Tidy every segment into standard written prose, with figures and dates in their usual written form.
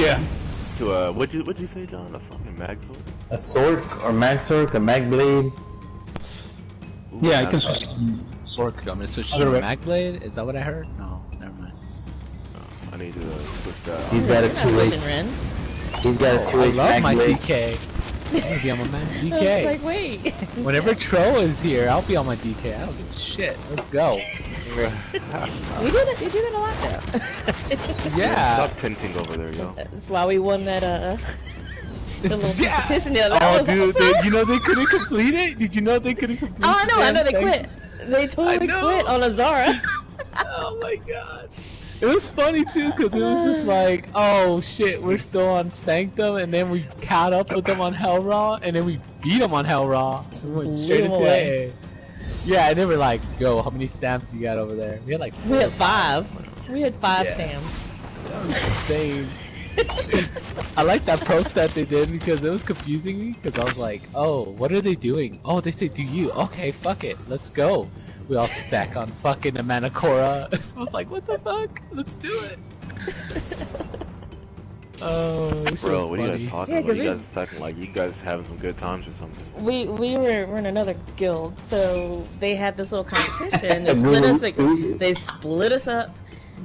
Yeah. To what'd you say, John? A fucking mag sword? A sork or mag sork, a mag blade. Ooh, Yeah, you can that's switch fine. to Sork. I'm gonna switch Other to way. Mag Blade? Is that what I heard? No, never mind. I need to switch that. He's got a You're not 2H. switching Ren. He's got a I 2H love mag my blade. DK. Maybe I'm a man I was DK. like, wait. Whenever Tro is here, I'll be on my DK. I don't give a shit. Let's go. We do that. We do that a lot though. Yeah. Stop tinting over there, yo. That's why we won that the little Yeah. competition the other Oh, night. dude, you know they couldn't complete it? Did you know they couldn't complete it? Oh, I know they quit. They totally know. quit on Azara. Oh my god. It was funny too, cause it was just like, oh shit, we're still on Sanctum, and then we caught up with them on Hell Raw, and then we beat them on Hell Raw. So we went straight into away. AA. Yeah, and they were like, yo, how many stamps you got over there? We had like We had 5. We had 5 Yeah. stamps. That was insane. I like that post that they did because it was confusing me, because I was like, oh, what are they doing? Oh, they say do you. Okay, fuck it, let's go. We all stack on fucking the Manacora. I was like, what the fuck? Let's do it. Oh, this Bro, was what are you funny. guys talking Yeah, about? 'cause You we- guys talking like you guys having some good times or something. We were in another guild, so they had this little competition. They split us. They split us up.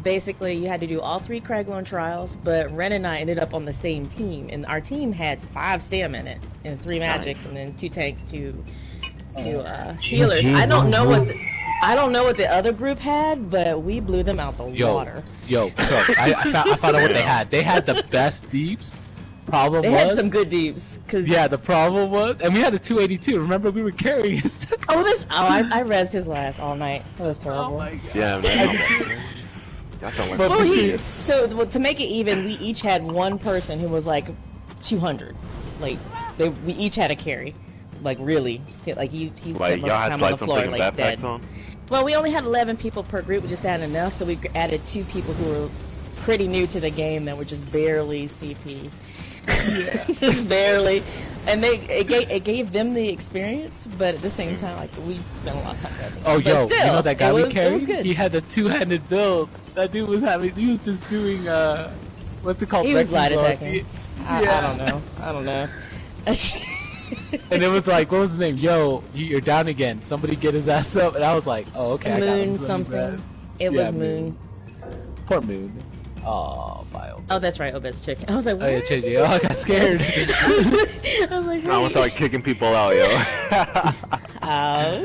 Basically, you had to do all 3 Craglorn trials, but Ren and I ended up on the same team, and our team had 5 stam in it, and 3 magic, Nice. and then 2 tanks, 2 healers. I don't know what the other group had, but we blew them out the water. Yo, so I found out what they had. They had the best deeps. Problem They was, had some good deeps, cause yeah, the problem was, and we had a 282. Remember, we were carrying it. I rezzed his last all night. It was terrible. Oh my god. Yeah, man. That sound like But Well, between- so to make it even, we each had one person who was like 200. Like we each had a carry. Like really, like he spent like most y'all of had the time on the some floor freaking like dead. backpacks on. Well, we only had 11 people per group. We just had enough, so we added 2 people who were pretty new to the game that were just barely CP. Just barely, and it gave them the experience, but at the same time, like we spent a lot of time testing. Oh, but yo, still, you know that guy it we was carried? good. He had the 2-handed build. That dude was just doing, what's it called? He was Wrecking light ball. attacking. I don't know. And it was like, what was his name? Yo, you're down again. Somebody get his ass up. And I was like, oh, okay. I got him. Moon Let me something. grab. It Yeah, was Moon. Poor Moon. Oh, bio. Oh, that's right. Obez chicken. I was like, what? Oh, yeah, JJ. Oh, I got scared. I was like, I'm gonna start kicking people out, yo.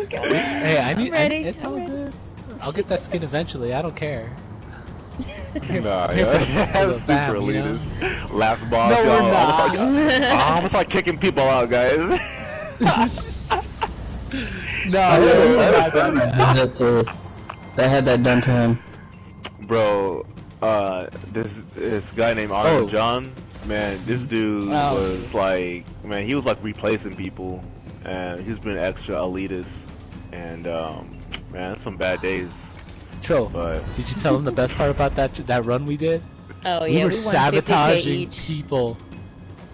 okay. Hey, I'm ready. It's I'm all ready. good. I'll get that skin eventually. I don't care. Nah, Here for the yeah. fam, Super you know? elitist. Last boss, No, yo. we're not. I'm gonna start kicking people out, guys. They had that done to him. Bro, this guy named Arnold John, man, this dude was like, man, he was like replacing people, and he's been extra elitist, and man, it's some bad days. Tro, But did you tell him the best part about that run we did? Oh We yeah, were we won 50K sabotaging each. people.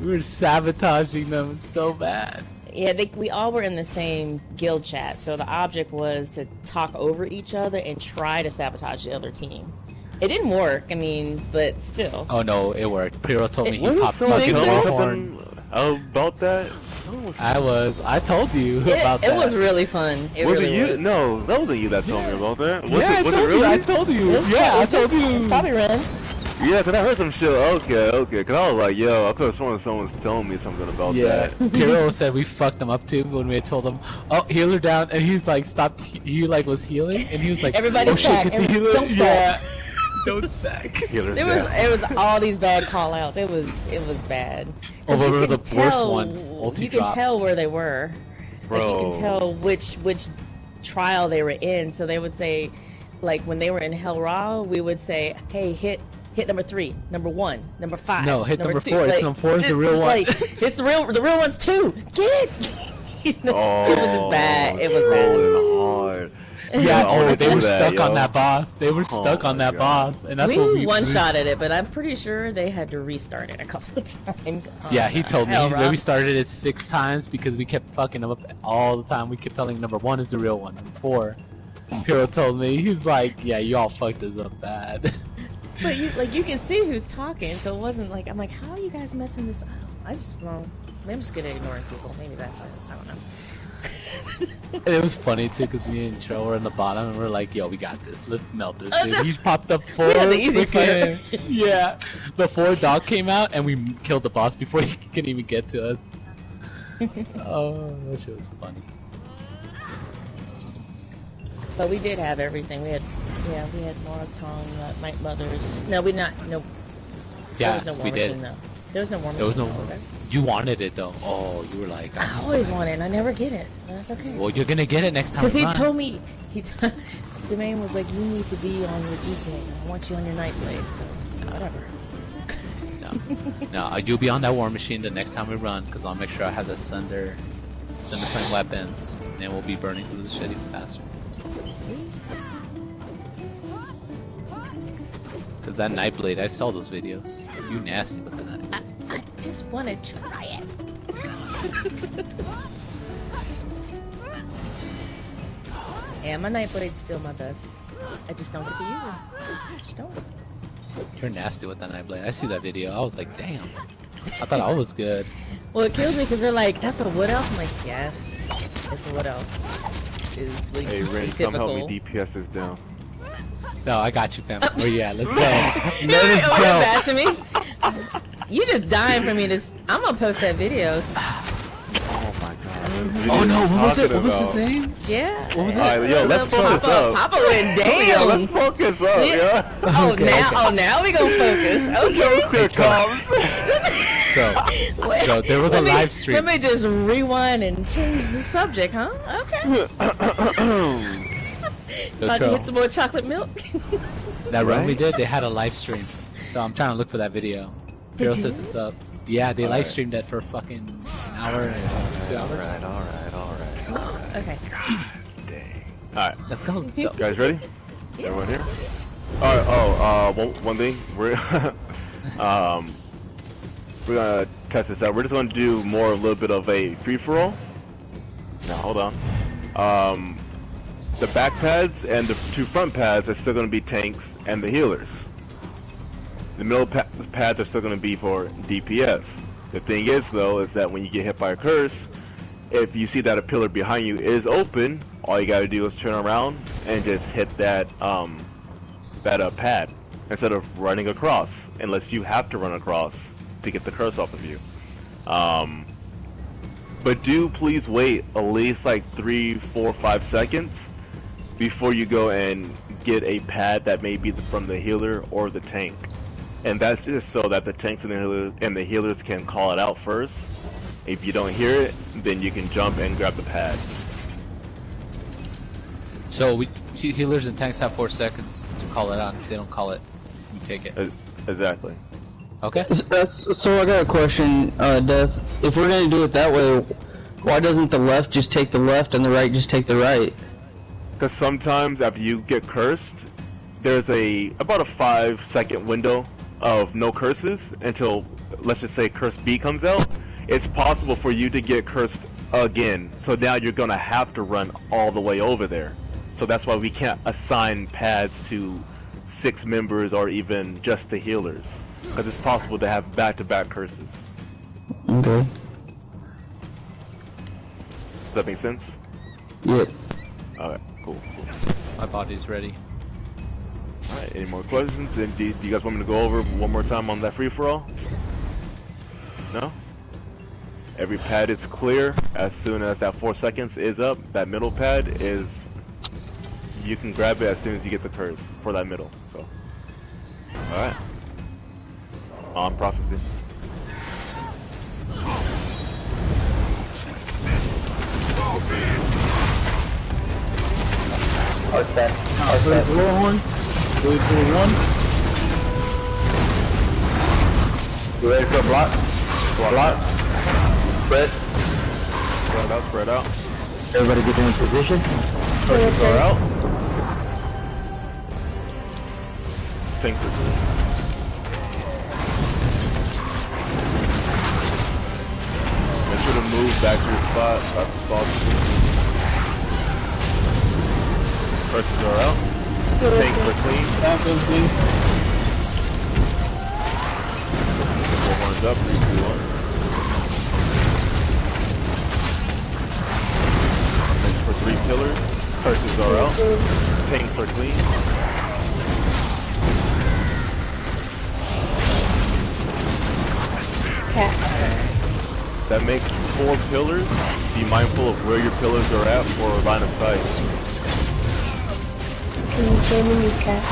We were sabotaging them so bad. Yeah, we all were in the same guild chat, so the object was to talk over each other and try to sabotage the other team. It didn't work, I mean, but still. Oh no, it worked. Piro told me he when popped someone fucking tell me Longhorn. something about that? Someone was- I told you about It that. was really fun. It was really it you? was. No, that wasn't you that told me about that. Was Yeah, it, was I it told really? you. I told you. It was Yeah, I it's told you. It's probably Ren. Yeah, cause I heard some shit. Okay, cause I was like, yo, I could have sworn someone's telling me something about Yeah, that. Piro said we fucked him up too when we had told him, oh, healer down, and he's like, stopped, he like was healing, and he was like, Everybody oh stack, shit, get the healer. don't stack. Yeah, don't stack. Healers It was all these bad call outs. It was bad. 'Cause Oh, you remember can the worst tell- one, ulti You can drop. tell where they were. Like you Bro. can tell which trial they were in. So they would say, like when they were in Hell Ra, we would say, hey, hit number 3, number 1, number 5. No, hit number 2. 4. It's number 4 is the real one. Like, it's the real one's 2. Get it. You know, Oh, it was just bad. It was bad. rolling hard. Yeah, I wanna they do were that, stuck on yo. that boss. They were Oh stuck on my that God. boss, and that's what We we one-shotted it, but I'm pretty sure they had to restart it a couple of times. Yeah, he told me Hell he's Ra. we started it 6 times because we kept fucking him up all the time. We kept telling him number 1 is the real one, number 4. Piro told me, he's like, yeah, you all fucked us up bad. But you can see who's talking, so it wasn't like I'm like, how are you guys messing this up? Maybe I'm just good at ignoring people. Maybe that's it. I don't know. And it was funny too, cause me and Joe were in the bottom, and we're like, "Yo, we got this. Let's melt this dude." He popped up four. had the easy part. Yeah, before Dog came out, and we killed the boss before he could even get to us. Oh, that shit was funny. But we did have everything. We had Moratong, Night Mothers. No, we not. No. There Yeah, was no War we did. Machine, though. There was no War Machine. There was no. though, You wanted it though. Oh, you were like. I always want it, and I never get it. That's okay. Well, you're gonna get it next time. Because he around. told me, Domain was like, you need to be on your GK. I want you on your Nightblade, so whatever. No, you'll be on that War Machine the next time we run, because I'll make sure I have the Sunder Flame weapons, and then we'll be burning through the shit even faster. Because that Nightblade, I saw those videos. You nasty with the Nightblade. I just want to try it. Yeah, my Nightblade's still my best. I just don't get to use her. I just don't. You're nasty with that Nightblade. I see that video. I was like, damn. I thought I was good. Well, it kills me because they're like, that's a wood elf? I'm like, yes, it's a wood elf. Is like Hey, Rin, typical. come help me DPS this down. No, I got you, fam. Oh yeah, let's go. You're Let's go. bashing me? You just dying for me to. I'm gonna post that video. Oh my god. Oh no, what was it? What was his name? Yeah. What was it? Alright, yo, let's focus up. Papa went down. Yeah, let's focus up, yeah. Oh, now we gonna focus. Okay. Here comes. So there was a live stream. Let me just rewind and change the subject, huh? Okay. About to hit the more chocolate milk. That run we Right? did, they had a live stream. So I'm trying to look for that video. Did Hero you? says it's up. Yeah, they live Alright. streamed that for fucking an hour and 2 hours. Alright. Okay. Dang. Alright, Let's go. Let's go. guys ready? Yeah. Everyone here? Alright, one thing. We're gonna test this out. We're just gonna do a little bit of a free-for-all. Now, hold on. The back pads and the two front pads are still gonna be tanks and the healers. The middle pads are still gonna be for DPS. The thing is, though, is that when you get hit by a curse, if you see that a pillar behind you is open, all you gotta do is turn around and just hit that pad instead of running across, unless you have to run across to get the curse off of you. But do please wait at least like 3, 4, 5 seconds before you go and get a pad that may be from the healer or the tank. And that's just so that the tanks and the healers can call it out first. If you don't hear it, then you can jump and grab the pads. So healers and tanks have 4 seconds to call it out. If they don't call it, you take it. Exactly. Okay. So I got a question, Death. If we're gonna do it that way, why doesn't the left just take the left and the right just take the right? Because sometimes after you get cursed, there's about a 5-second window of no curses until, let's just say, curse B comes out. It's possible for you to get cursed again, so now you're gonna have to run all the way over there. So that's why we can't assign pads to 6 members or even just the healers, because it's possible to have back-to-back curses. Okay. Does that make sense? Yep. Alright, cool. My body's ready. Alright, any more questions? And do you guys want me to go over one more time on that free-for-all? No? Every pad is clear as soon as that 4 seconds is up. That middle pad is... You can grab it as soon as you get the curse for that middle, so... Alright. On prophecy. What's that? What's that? 3, 4, 1. 3, 4, 1. You ready for a block? Block. Spread. Spread out. Everybody get in position. Curses are out. Think this is. Make sure to move back to your spot. That's the spot. Curses are out. Tanks are clean. Back up, please. up, 3, 2, 1. Next for 3 pillars. Curses are out. Tanks are clean. Cat. That makes 4 pillars. Be mindful of where your pillars are at for line of sight. Can you chain in these cats?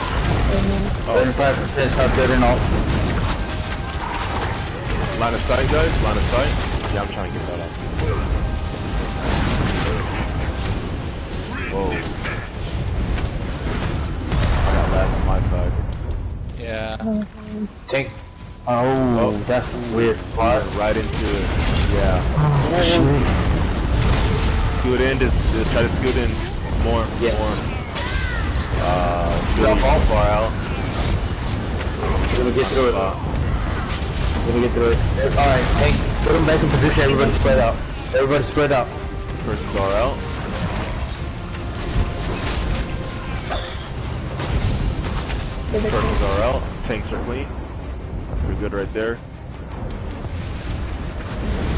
Oh, 35% stop good and all. line of sight, guys. Line of sight. Yeah, I'm trying to get that out. Whoa. I got lag on my side. Yeah. Tank. Oh, that's a weird spot. Right into it. Yeah. Scoot in. Just try to scoot in more. Yeah. More. Really far out. Let me get through it. Let me get through it. Alright, Tank, put them back in position. Everybody spread out. Everybody spread out. Curses are out. Curses are out. Tanks are clean. We're good right there.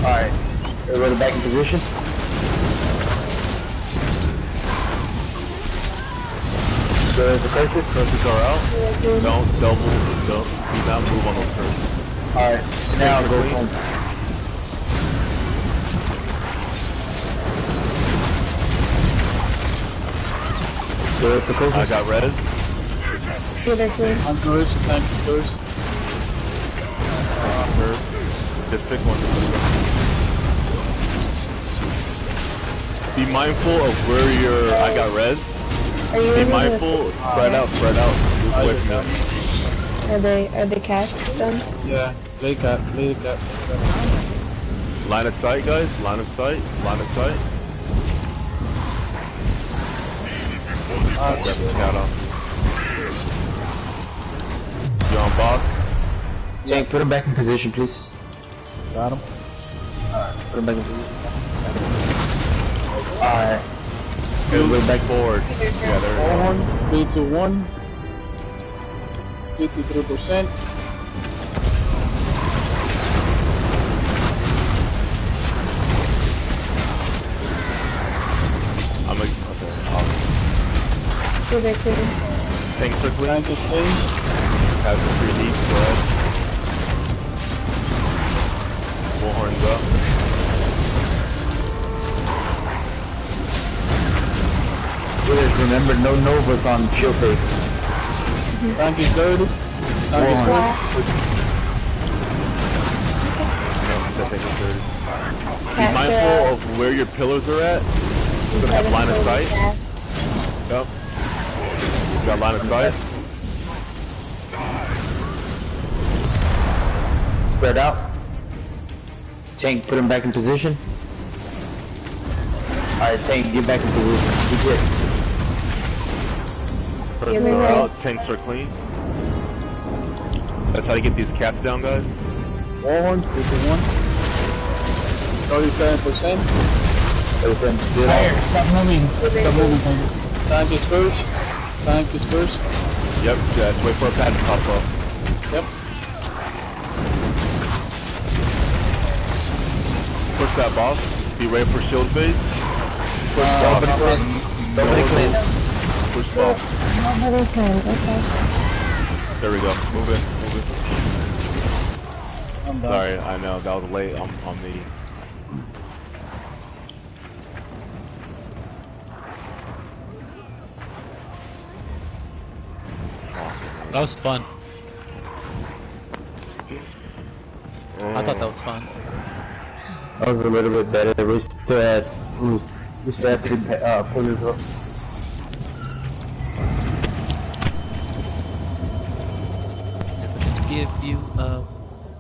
Alright, everybody back in position. There's the curses. Curses are out. Don't do not move on those curses. Alright, now go home. There's the curses. I got res. Yeah, they're clean. I'm first, tank is first. Just pick one. Be mindful of where you're. I got res. Are you Be able mindful. to... Spread out. Spread out. Move away from them. Are the cats done? Yeah, play cat, play the cat. Line of sight, guys. Line of sight. Line of sight. Grab the cat off. You on boss? Tank, put him back in position, please. Got him. Put him back in position. Alright. Move back forward. Yeah, there we go. 3, 2, 1. 53%. I'm like, okay, awesome. Yeah, they're clean. Tanks are clean. Tank is clean. Have the 3 leads, go ahead. Bullhorns up. Please remember, no Novas on shield face. Tank is dirty. Tank is Flat. No, that thing is dirty. Be Cats mindful are of where your pillars are at. You have line of sight. Cats. Yep. You got line of sight. Spread out. Tank, put him back in position. Alright, Tank, get back in position. Do this. Curses they are will. out. Tanks are clean. That's how you get these cats down, guys. Warhorn, 3, 2, 1. 37%. Everything. Stop moving. Stop moving, tank. Tank is first. Tank is first. Yep, just wait for a pad to pop up. Yep. Push that boss. Be ready for shield phase. Push boss. Nobody clean. Push boss. Nobody can. Okay. There we go. Move it. Move it. I'm done. Sorry, I know that was late on me. That was fun. I thought that was fun. That was a little bit better. We still had 3 pillars up. Give you up.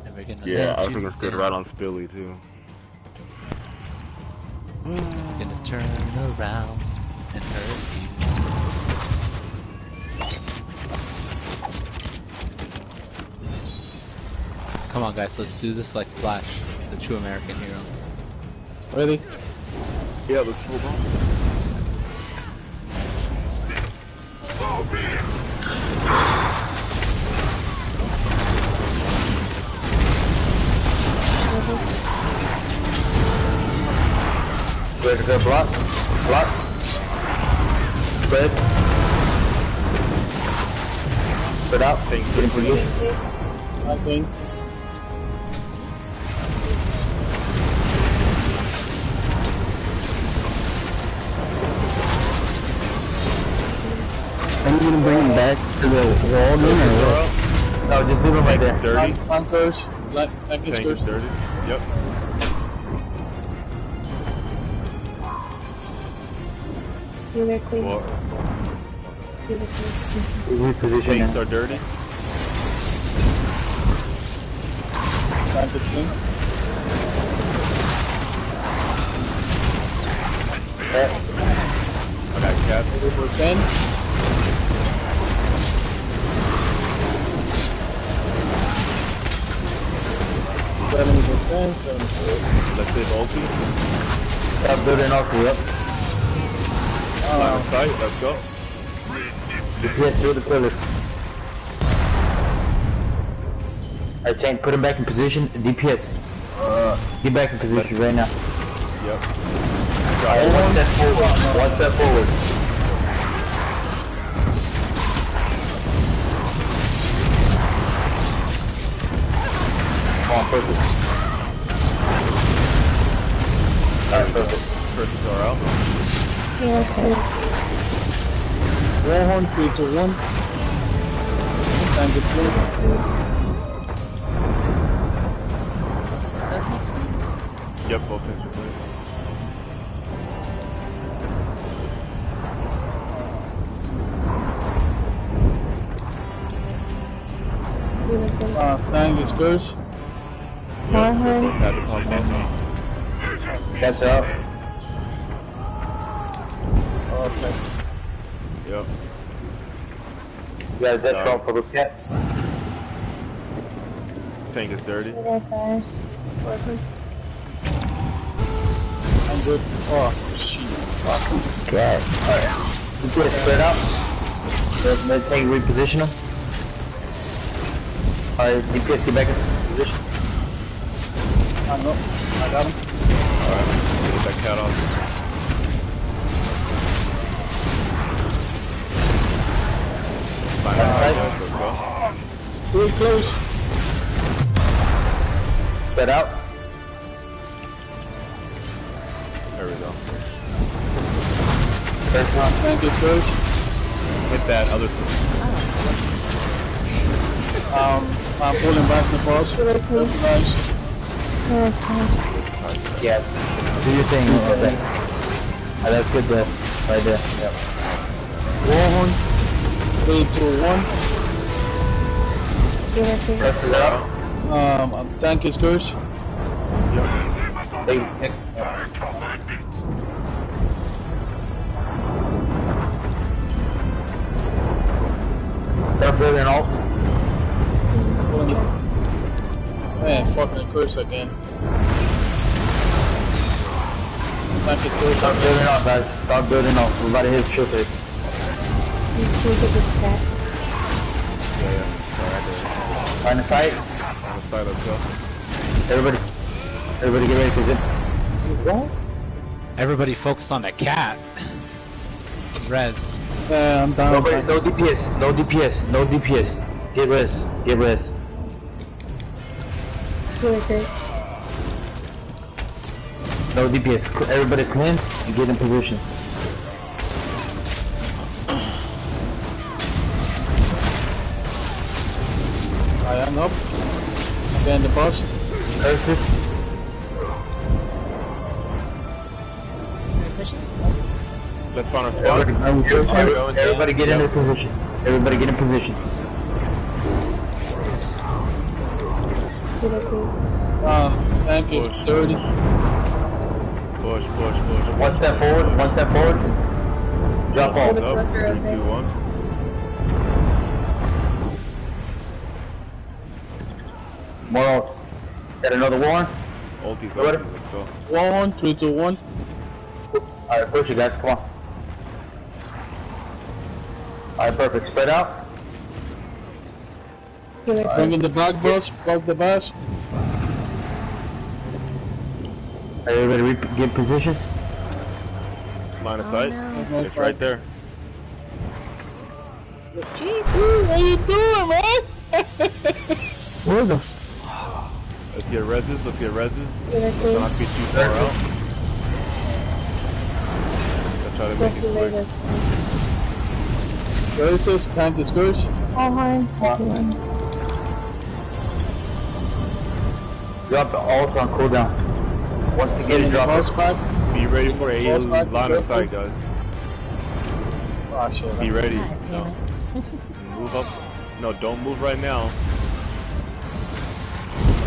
Never gonna Yeah, let I you think I stood down. right on Spilly too. Gonna turn around and hurt you. Come on, guys, let's do this like Flash, the true American hero. Ready? Yeah, let's hold on. Good. Block. Block. Spread. Spread out. Get in position. Nothing. Are you gonna bring him back to the wall then, or what? No, just leave him right there. Dirty. Bunkers. Tank is Tank is cursed. dirty. Yep. Healer clean. Well, Healer clean. Reposition tanks now. are dirty. Tank is clean. I got cats. 80%. %, 74. Let's save ulti. Stop building off you up. Line of sight. Let's go. DPS through the pillars. Alright, tank, put him back in position. DPS. Get back in position right now. Yep. Alright, one step forward. One step forward. Come on, push it. Alright, perfect. Persons are out. Healer clean. Warhorn, 3, 2, 1. Tank is clean. Both next week. Yep, both things are clear. Healer clean. Tank is cursed. Warhorn. Had to pop up. That's out. Perfect. Yep. You got a death drop for those cats. Tank is dirty. Healer cars. Warhorn. I'm good. Oh, shit. Fuck. Cat. Alright. DPS spread out. Let's tank reposition him. Alright, DPS get back in position. I know. I got him. Alright. Get that cat off. Line of sight. Let's go. Too close. Spread out. There we go. Tank is cursed. Hit that other. I'm pulling back the boss. Healer clean. Guys. Healer clean. Yeah. Do your thing. Okay. Oh, that's good though. Right there. Yep. Warhorn. 3, 2, 1. Healer clean. Press it out. Tank is cursed. Hey, start building alt. Man, fucking curse again. Tank is cursed. Start building alt, guys. Start building alt. We're about to hit triple. You can get this cat. Yeah. Alright, Line of sight. line of sight. Let's go. Everybody get ready for zip. What? Everybody focus on the cat. Res. Yeah, I'm down. Nobody, no DPS. No DPS. No DPS. Get res. Get res. Healer clean. No DPS. Everybody clean and get in position. I am up. Again, the boss. Curses. Are we pushing? Let's find our spots. Everybody get in their position. Everybody get in position. Healer clean. Tank is Push. dirty. Push, push, push. One step forward. One step forward. Drop Hold off. it closer, 3, okay? 2, 1. More ults. Got another one. Ulti's Ready? ulti. Let's go. Warhorn, 3, 2, 1. Alright, push it, guys. Come on. Alright, perfect. Spread out. Healer clean. Bring in the back boss. Back the boss. Everybody get positions. Line of Oh, sight. no. It's right there. How you doing, man? Where the Let's get reses. Let's get reses. Let's Let's see. not be too far out. Let's try to make it quick. What is this? Time to discourage? Hard. drop the ultra on cooldown. Once you get it, drop it. Spot. Be ready for a Cross back, line of go sight, for it. guys. Oh shit. Be ready. God damn it. Move up. No, don't move right now. I'm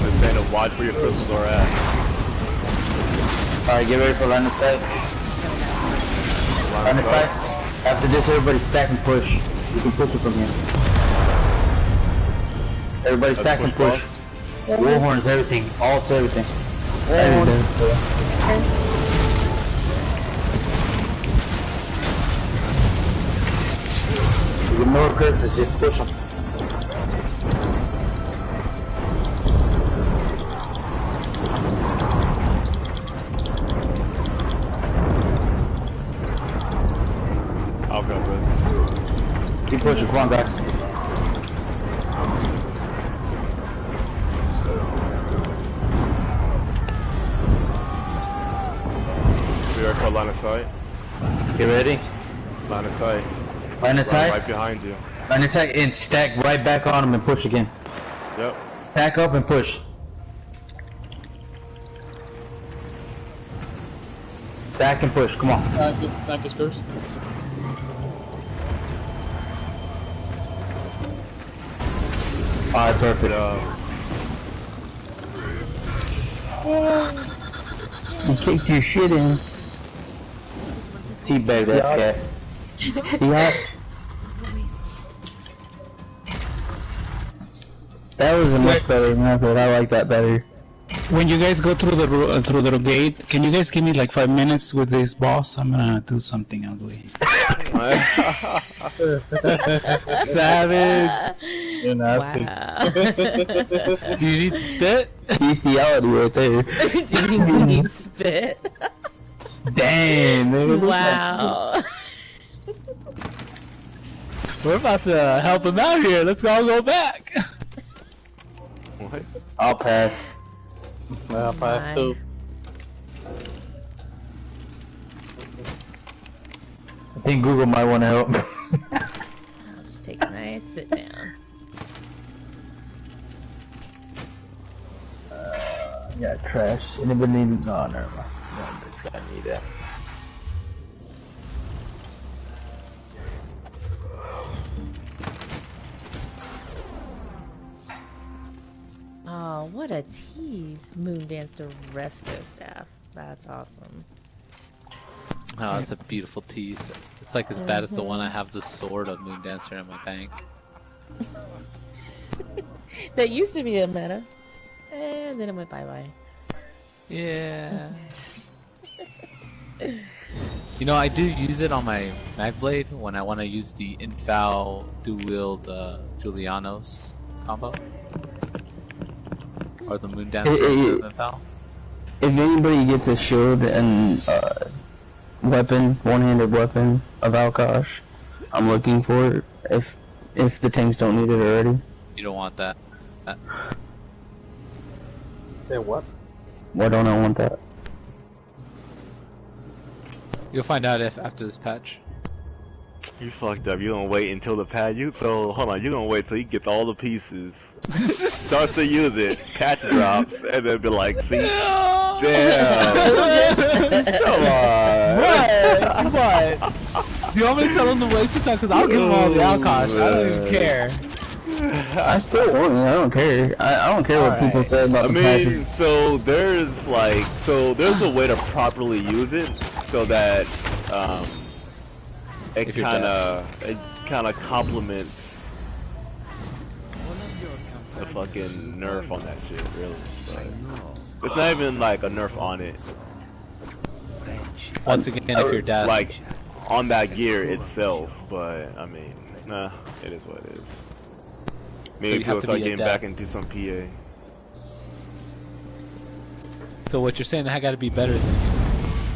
just saying to watch where your crystals are at. Alright, get ready for line of sight. Line of sight. After this, everybody stack and push. You can push it from here. Everybody Let's stack and push. boss. Warhorns, everything. Alts, everything. Everything. Ignore curses, just push them. I'll go, bro. Keep pushing, come on guys. Be ready for line of sight. Get ready. Line of sight. Line of sight. Right behind you. Line of sight and stack right back on them and push again. Yep. Stack up and push. Stack and push, come on. Time to discourage. Alright, perfect. You kicked your shit in. Teabag that cat. Yeah. That was a much better method. I like that better. When you guys go through the gate, can you guys give me like 5 minutes with this boss? I'm gonna do something ugly. Savage. You're nasty. Wow. Do you need to spit? Bestiality right there. Do you need spit? Damn, man. Wow. We're about to help him out here. Let's all go back. What? I'll pass. Well, pass too. I think Google might want to help. I'll just take a nice sit down. Yeah, trash. Anybody need? No, never mind. No, this guy need that. Oh, what a tease. Moondance to Resto staff. That's awesome. Oh, it's a beautiful tease. It's like as bad as the one I have the sword of Moondancer in my bank. That used to be a meta. And then it went bye-bye. Yeah. You know, I do use it on my Magblade when I want to use the Infal dual-wield Julianos combo. Or the Moondancer of Infal. If anybody gets a shield and weapon, one-handed weapon of Alkosh, I'm looking for it. If the tanks don't need it already. You don't want that. Say what? Why don't I want that? You'll find out if after this patch. You fucked up. You gonna wait until the pad. So hold on. You gonna wait till he gets all the pieces, starts to use it, patch drops, and then be like, "See, damn, come on." What? What? Do you want me to tell him to waste his time? Because I'll give him all the Alkosh. I don't even care. I still want it. I don't care. I don't care what people say about I the mean, patches. so there's a way to properly use it so that it If you're kind of complements the fucking nerf on that shit, really. But it's not even like a nerf on it, Once again, if you're dead. like on that gear itself. But I mean, nah, it is what it is. Maybe you have people to start be a getting dev. back into some PA. So what you're saying, I gotta be better than you.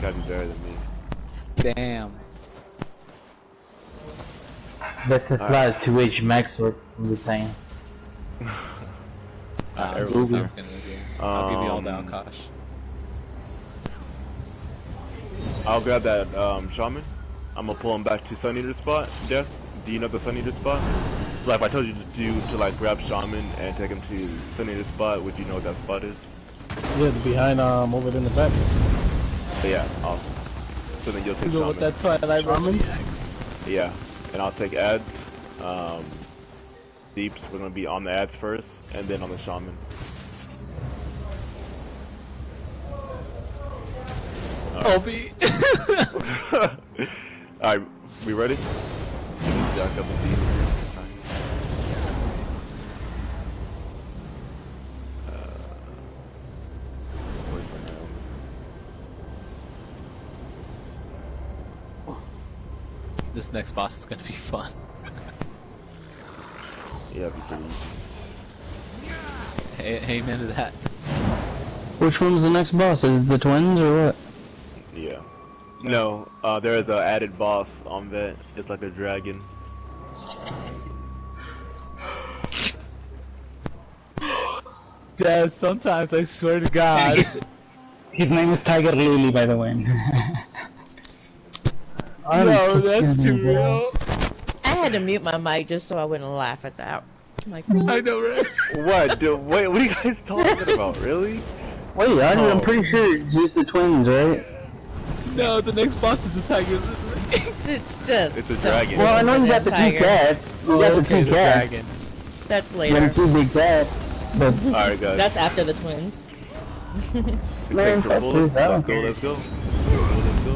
Gotta be better than me. Damn. That's a slide 2H max sword, I'm just saying. Everyone's not gonna do. I'll give you all the Alkosh. I'll grab that shaman. I'm gonna pull him back to Sun Eater spot. Death, do you know the Sun Eater spot? Like if I told you to like grab shaman and take him to Sun Eater spot, would you know what that spot is? Yeah, behind over in the back. But yeah, awesome. So then you'll take You go with shaman. that Twilight Ramen? Yeah, and I'll take ads. Deeps, we're gonna be on the ads first, and then on the shaman. Obi. Alright, we ready? Jack up the seat. This next boss is gonna be fun. Yeah, it'd be pretty easy. Amen to that. Which one's the next boss? Is it the twins or what? Yeah. No, there is an added boss on that. It's like a dragon. Dad, sometimes I swear to God. His name is Tiger Lily, by the way. No, that's too real. I had to mute my mic just so I wouldn't laugh at that. I'm like, I know, right? What? Dude, wait, what are you guys talking about? Really? Wait, I'm pretty sure it's just the twins, right? No, the next boss is the tiger. It's a dragon. Well, I know you got the two cats. You got the two cats. Dragon. That's You later. got the two big cats. But Alright, guys. That's after the twins. Man, Take some fuck bullets. this, I Let's don't go, let's go. Let's go.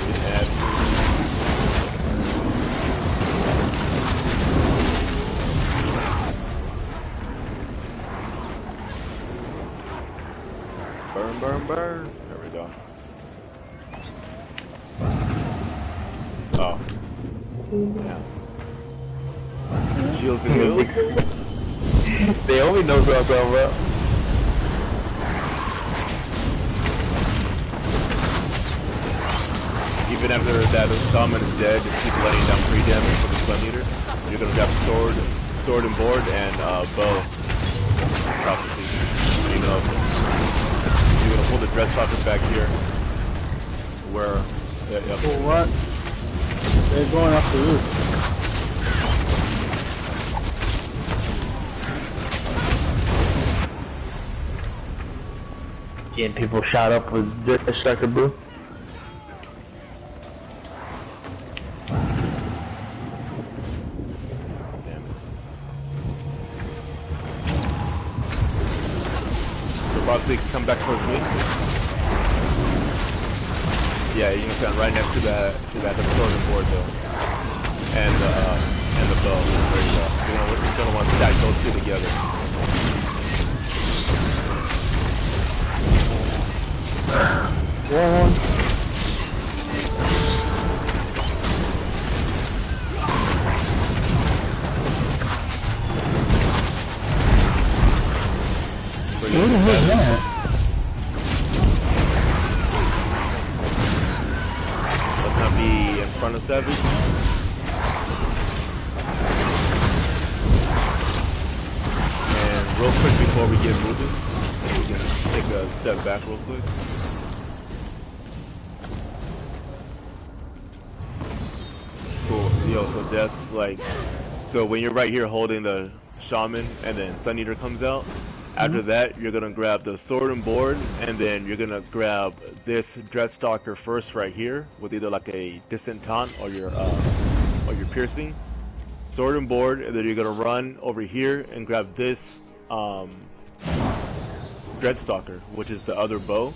Get ads. Burn, burn, burn. There we go. Oh. Yeah. Shields and heals. They only know what I'm talking about. Even after that shaman is dead, just keep letting down free damage for the Sun Eater. You're gonna grab sword and board, and bow. Prophecy. You know, you're gonna pull the dress pocket back here. Where? Yeah. For what? They're going off the roof. Getting people shot up with Deathstriker Brew. Damn it. So Boxley, come back towards me. Yeah, you're gonna stand right next to that sword and board though. And the bow. There you go. You're gonna want to stack those two together. One. Where Who the hell's that? Let's not be in front of Savage. And real quick before we get moving, we can take a step back real quick. Cool. Yo, so Death, like, so when you're right here holding the shaman and then Sun Eater comes out, after that you're gonna grab the sword and board, and then you're gonna grab this Dreadstalker first right here with either like a distant taunt or your piercing. Sword and board, and then you're gonna run over here and grab this Dreadstalker, which is the other bow,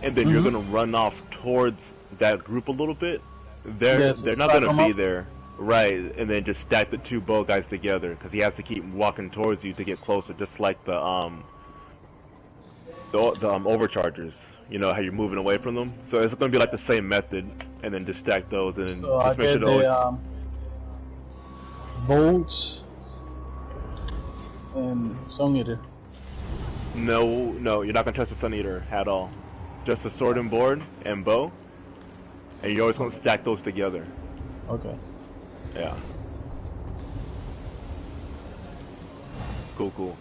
and then you're gonna run off towards that group a little bit. They're not gonna be there, right? And then just stack the two bow guys together, because he has to keep walking towards you to get closer, just like the overchargers. You know how you're moving away from them. So it's gonna be like the same method, and then just stack those, and then So just I make sure get those. the bolts and Sun Eater. No, you're not gonna touch the Sun Eater at all. just a sword and board and bow, and you're always gonna stack those together. Okay. Yeah. Cool.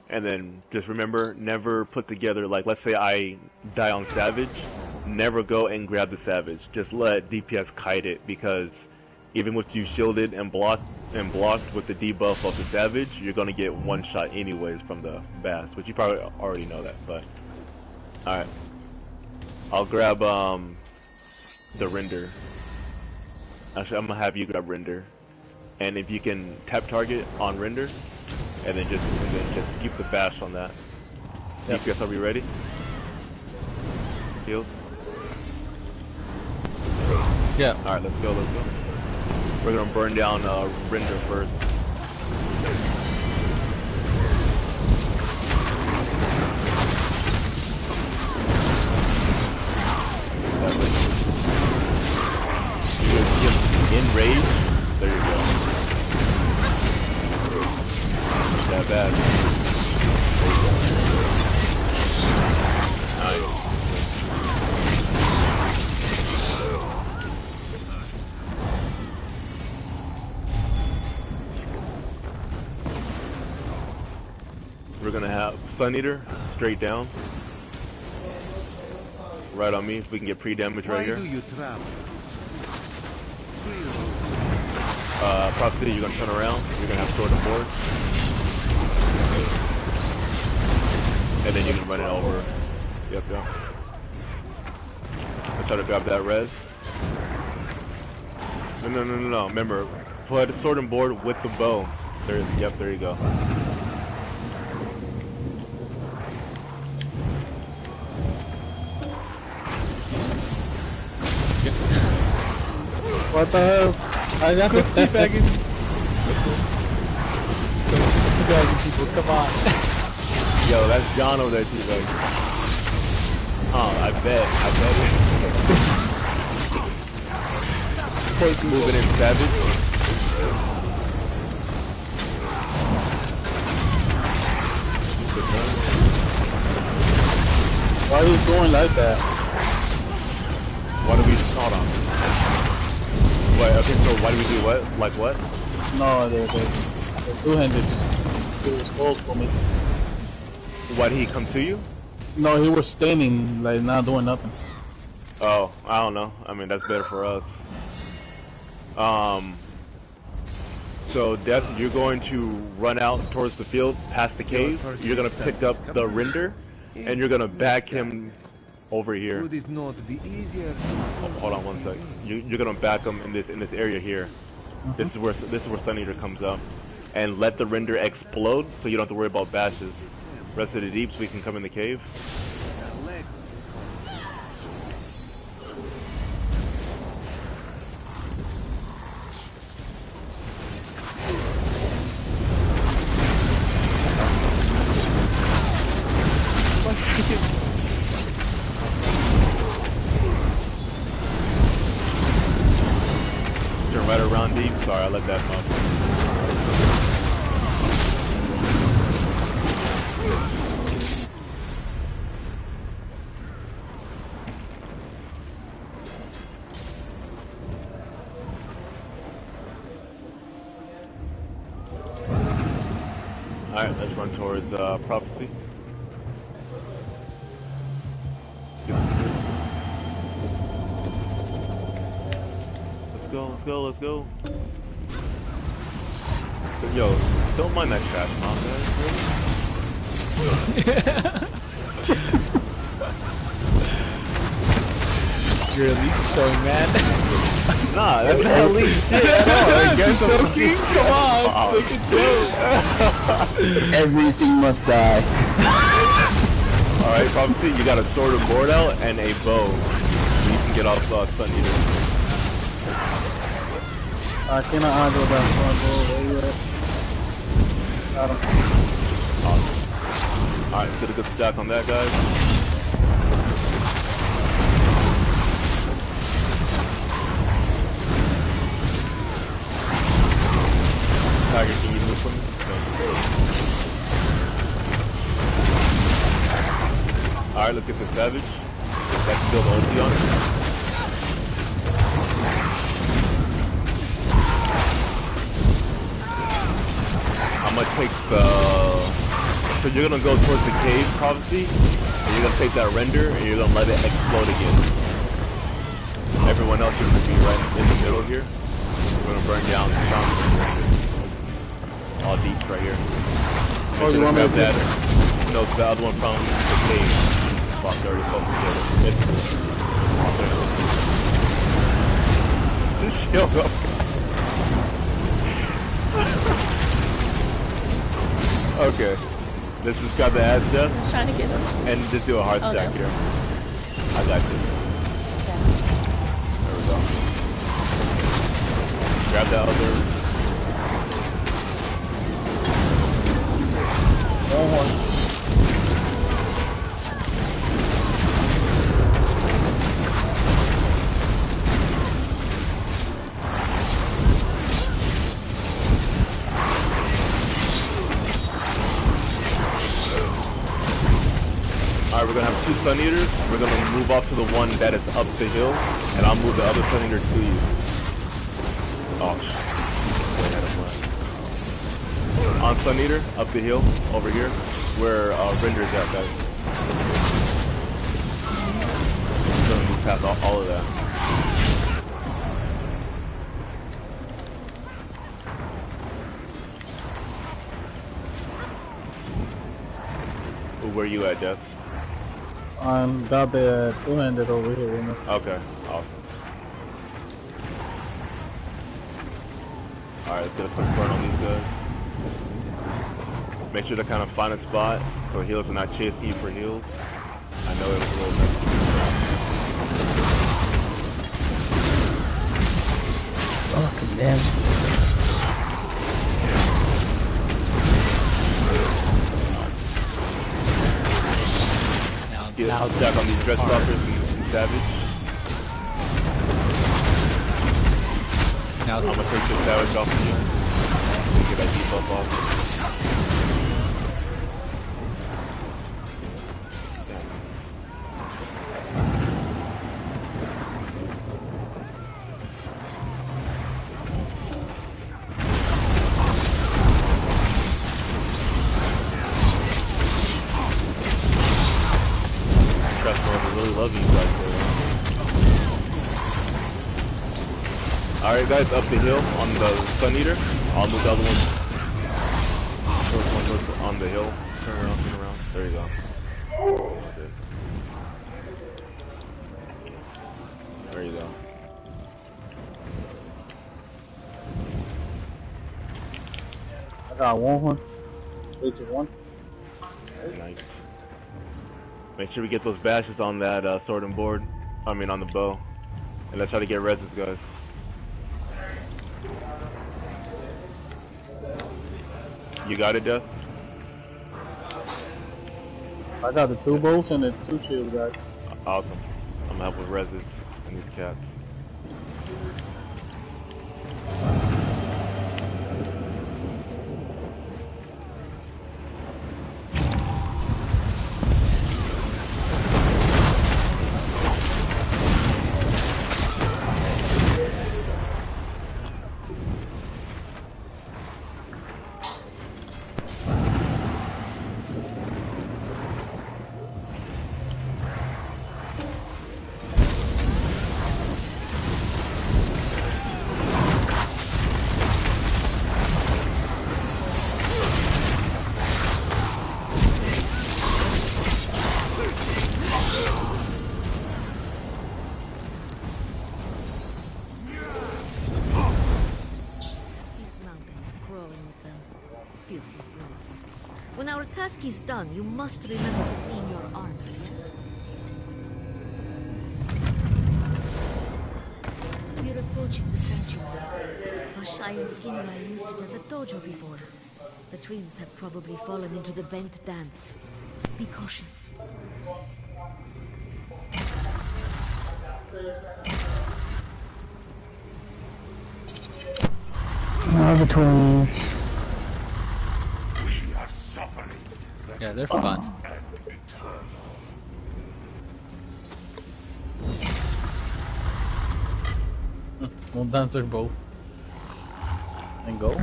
And then just remember, never put together, like, let's say I die on Savage, never go and grab the Savage. Just let DPS kite it, because even with you shielded and blocked with the debuff of the Savage, you're gonna get one shot anyways from the Bass, which you probably already know that, but alright. I'll grab the Render. Actually, I'm gonna have you grab Render. And if you can tap target on Render, and then just keep the bash on that. Yep. DPS, are we ready? Heals? Yeah. Alright, let's go. We're gonna burn down Render first. Just in rage. There you go. That bad. Nice. We're gonna have Sun Eater straight down. Right on me, if we can get pre-damage right here. Prophecy, you're gonna turn around. You're gonna have sword and board. And then you can run it over. Yep. Let's try to grab that res. No. Remember, put a sword and board with the bow. There you go. What the hell? I got the Teabagging. Teabagging people, come on. Yo, that's John over there teabagging. I bet. Moving in Savage. Why are you going like that? Why do we hold on? Wait, okay, so why do we do what? Like what? No, the two-handed. It was cold for me. Why did he come to you? No, he was standing, like not doing nothing. Oh, I don't know. I mean, that's better for us. So Death, you're going to run out towards the field, past the cave. You're gonna pick up the Render, and you're gonna back him over here. Would it not be easier? Hold on one sec. You're gonna back him in this area here. This is where Sun Eater comes up, and let the Render explode, so you don't have to worry about bashes. Rest of the deeps, we can come in the cave. Turn right around deep. Sorry, I let that pump. Alright, let's run towards Prophecy. Let's go. Yo, don't mind that trash, mom, Your elite showing, man. Nah, that's not elite shit at all. You're joking? Come on, make a joke. Everything must die. Alright, Prophecy, you got a sword and board out and a bow. You can get off Sun Eater. I cannot handle that one, bro. Where you at? Got him. Awesome. Alright, get a good stack on that, guys. Tiger, can you move from me? Alright, let's get the Savage. Let's build ulti on it. I'm gonna take the... So you're gonna go towards the cave prophecy, and you're gonna take that render, and you're gonna let it explode again. Everyone else is gonna be right in the middle here. We're gonna burn down some. All deep right here. Oh, you want me to grab that? No, the other one from the cave. Fuck, they're already close together. Just shield up. Okay. Let's just grab the ads death. I was trying to get him. And just do a hard stack here. I got this. There we go. Grab that other. Alright, we're gonna have 2 Sun Eaters. We're gonna move off to the one that is up the hill, and I'll move the other Sun Eater to you. Oh, shit. Way ahead of mine. On Sun Eater, up the hill, over here, where Render's at, guys. We're gonna move past all of that. Where you at, Jeff? I'm got the two-handed over here with me. Okay, awesome. Alright, let's get a quick burn on these guys. Make sure to kind of find a spot so heals are not chasing you for heals. I know it was a little messy. Fucking damn. Get stuck on these dress buffers and Savage. Now I'm gonna take the Savage off of you. Get that debuff off. I really love you guys. Alright guys, up the hill on the Sun Eater. I'll move the other one towards on the hill. Turn around, turn around. There you go. There you go. I got one. 3 to 1. Nice. Make sure we get those bashes on that sword and board. I mean on the bow. And let's try to get reses, guys. You got it, Death? I got the 2 bows and the 2 shield guys. Awesome. I'm gonna help with reses and these cats. When our task is done, you must remember to clean your armor, yes? We're approaching the sanctuary. Hoshai and Skinner used it as a dojo before. The twins have probably fallen into the bent dance. Be cautious. The twins. Yeah, they're fun. One dancer bow. And go.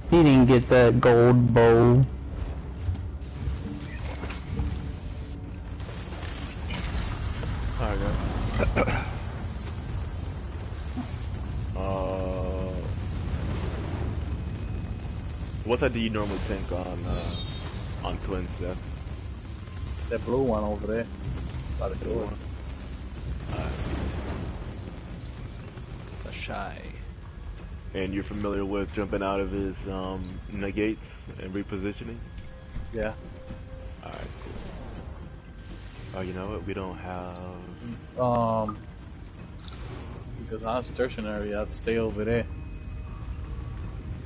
He didn't get that gold bow. Alright, guys. What side do you normally tank on twins, Jeff? That blue one over there. By the door. The shy. And you're familiar with jumping out of his negates and repositioning? Yeah. Alright, cool. Oh, you know what? We don't have... Because I'm stationary, I'd stay over there.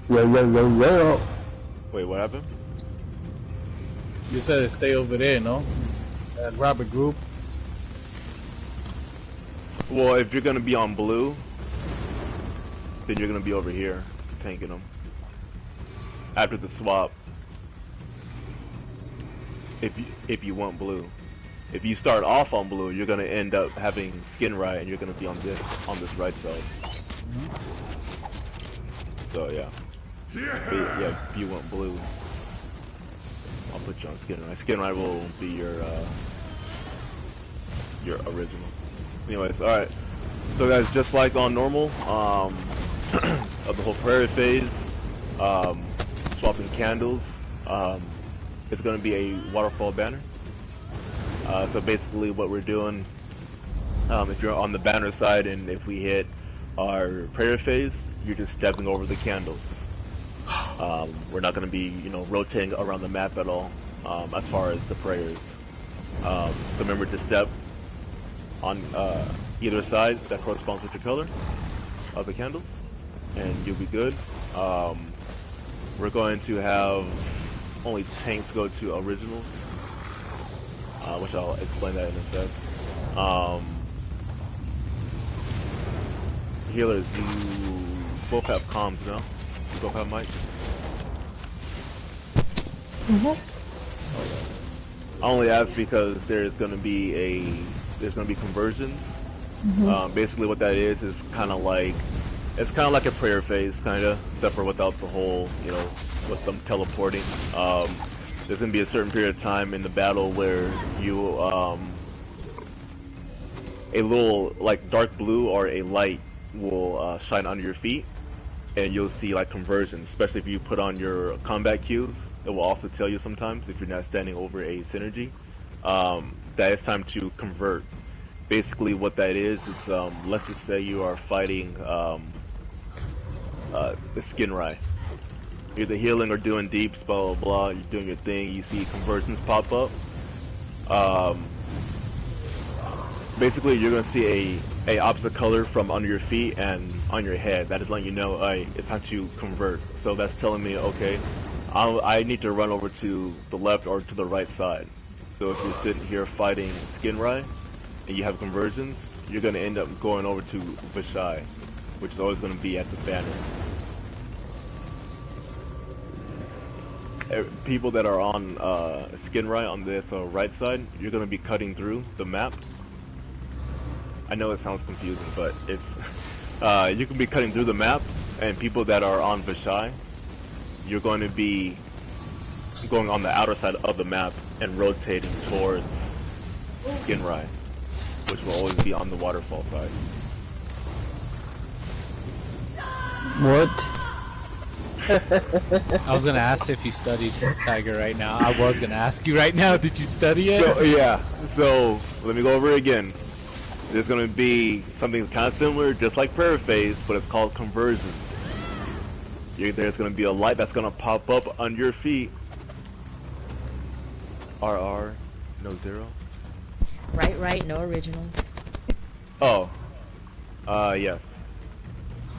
Yo. Wait, what happened? You said stay over there, no? And grab a group. Well, if you're gonna be on blue, then you're gonna be over here, tanking them. After the swap. If you want blue. If you start off on blue, you're gonna end up having skin right, and you're gonna be on this right side. So yeah. But, yeah, if you want blue, I'll put you on skin right. Skin right will be your original. Anyways, all right. So guys, just like on normal, of the whole prairie phase, swapping candles, it's gonna be a waterfall banner. So basically what we're doing, if you're on the banner side and if we hit our prayer phase, you're just stepping over the candles. We're not going to be, rotating around the map at all, as far as the prayers. So remember to step on either side that corresponds with your color of the candles, and you'll be good. We're going to have only tanks go to originals, which I'll explain that in a sec. Healers, you both have comms now. You both have mic. I only ask because there's going to be conversions. Basically, what that is kind of like a prayer phase, except for without the whole, with them teleporting. There's going to be a certain period of time in the battle where you, a little, like, dark blue or a light will shine under your feet, and you'll see, like, conversions, especially if you put on your combat cues. It will also tell you sometimes, if you're not standing over a synergy, that it's time to convert. Basically, what that is, it's, let's just say you are fighting the skin rye. Either healing or doing deeps, blah blah blah, you're doing your thing, you see conversions pop up. Basically you're gonna see a opposite color from under your feet and on your head. That is letting you know, it's time to convert. So that's telling me, okay, I need to run over to the left or to the right side. So if you're sitting here fighting skin rye and you have conversions, you're gonna end up going over to Vashai, which is always gonna be at the banner. People that are on skin right on this right side, you're going to be cutting through the map. I know it sounds confusing, but it's you can be cutting through the map, and people that are on Vashai, you're going to be going on the outer side of the map and rotating towards skin right, which will always be on the waterfall side. What? I was gonna ask if you studied Tiger right now. I was gonna ask you right now, did you study it? So, yeah, so let me go over it again. There's gonna be something kind of similar, just like prayer phase, but it's called conversions. There's gonna be a light that's gonna pop up under your feet. RR, no zero. Right, no originals. Oh, yes.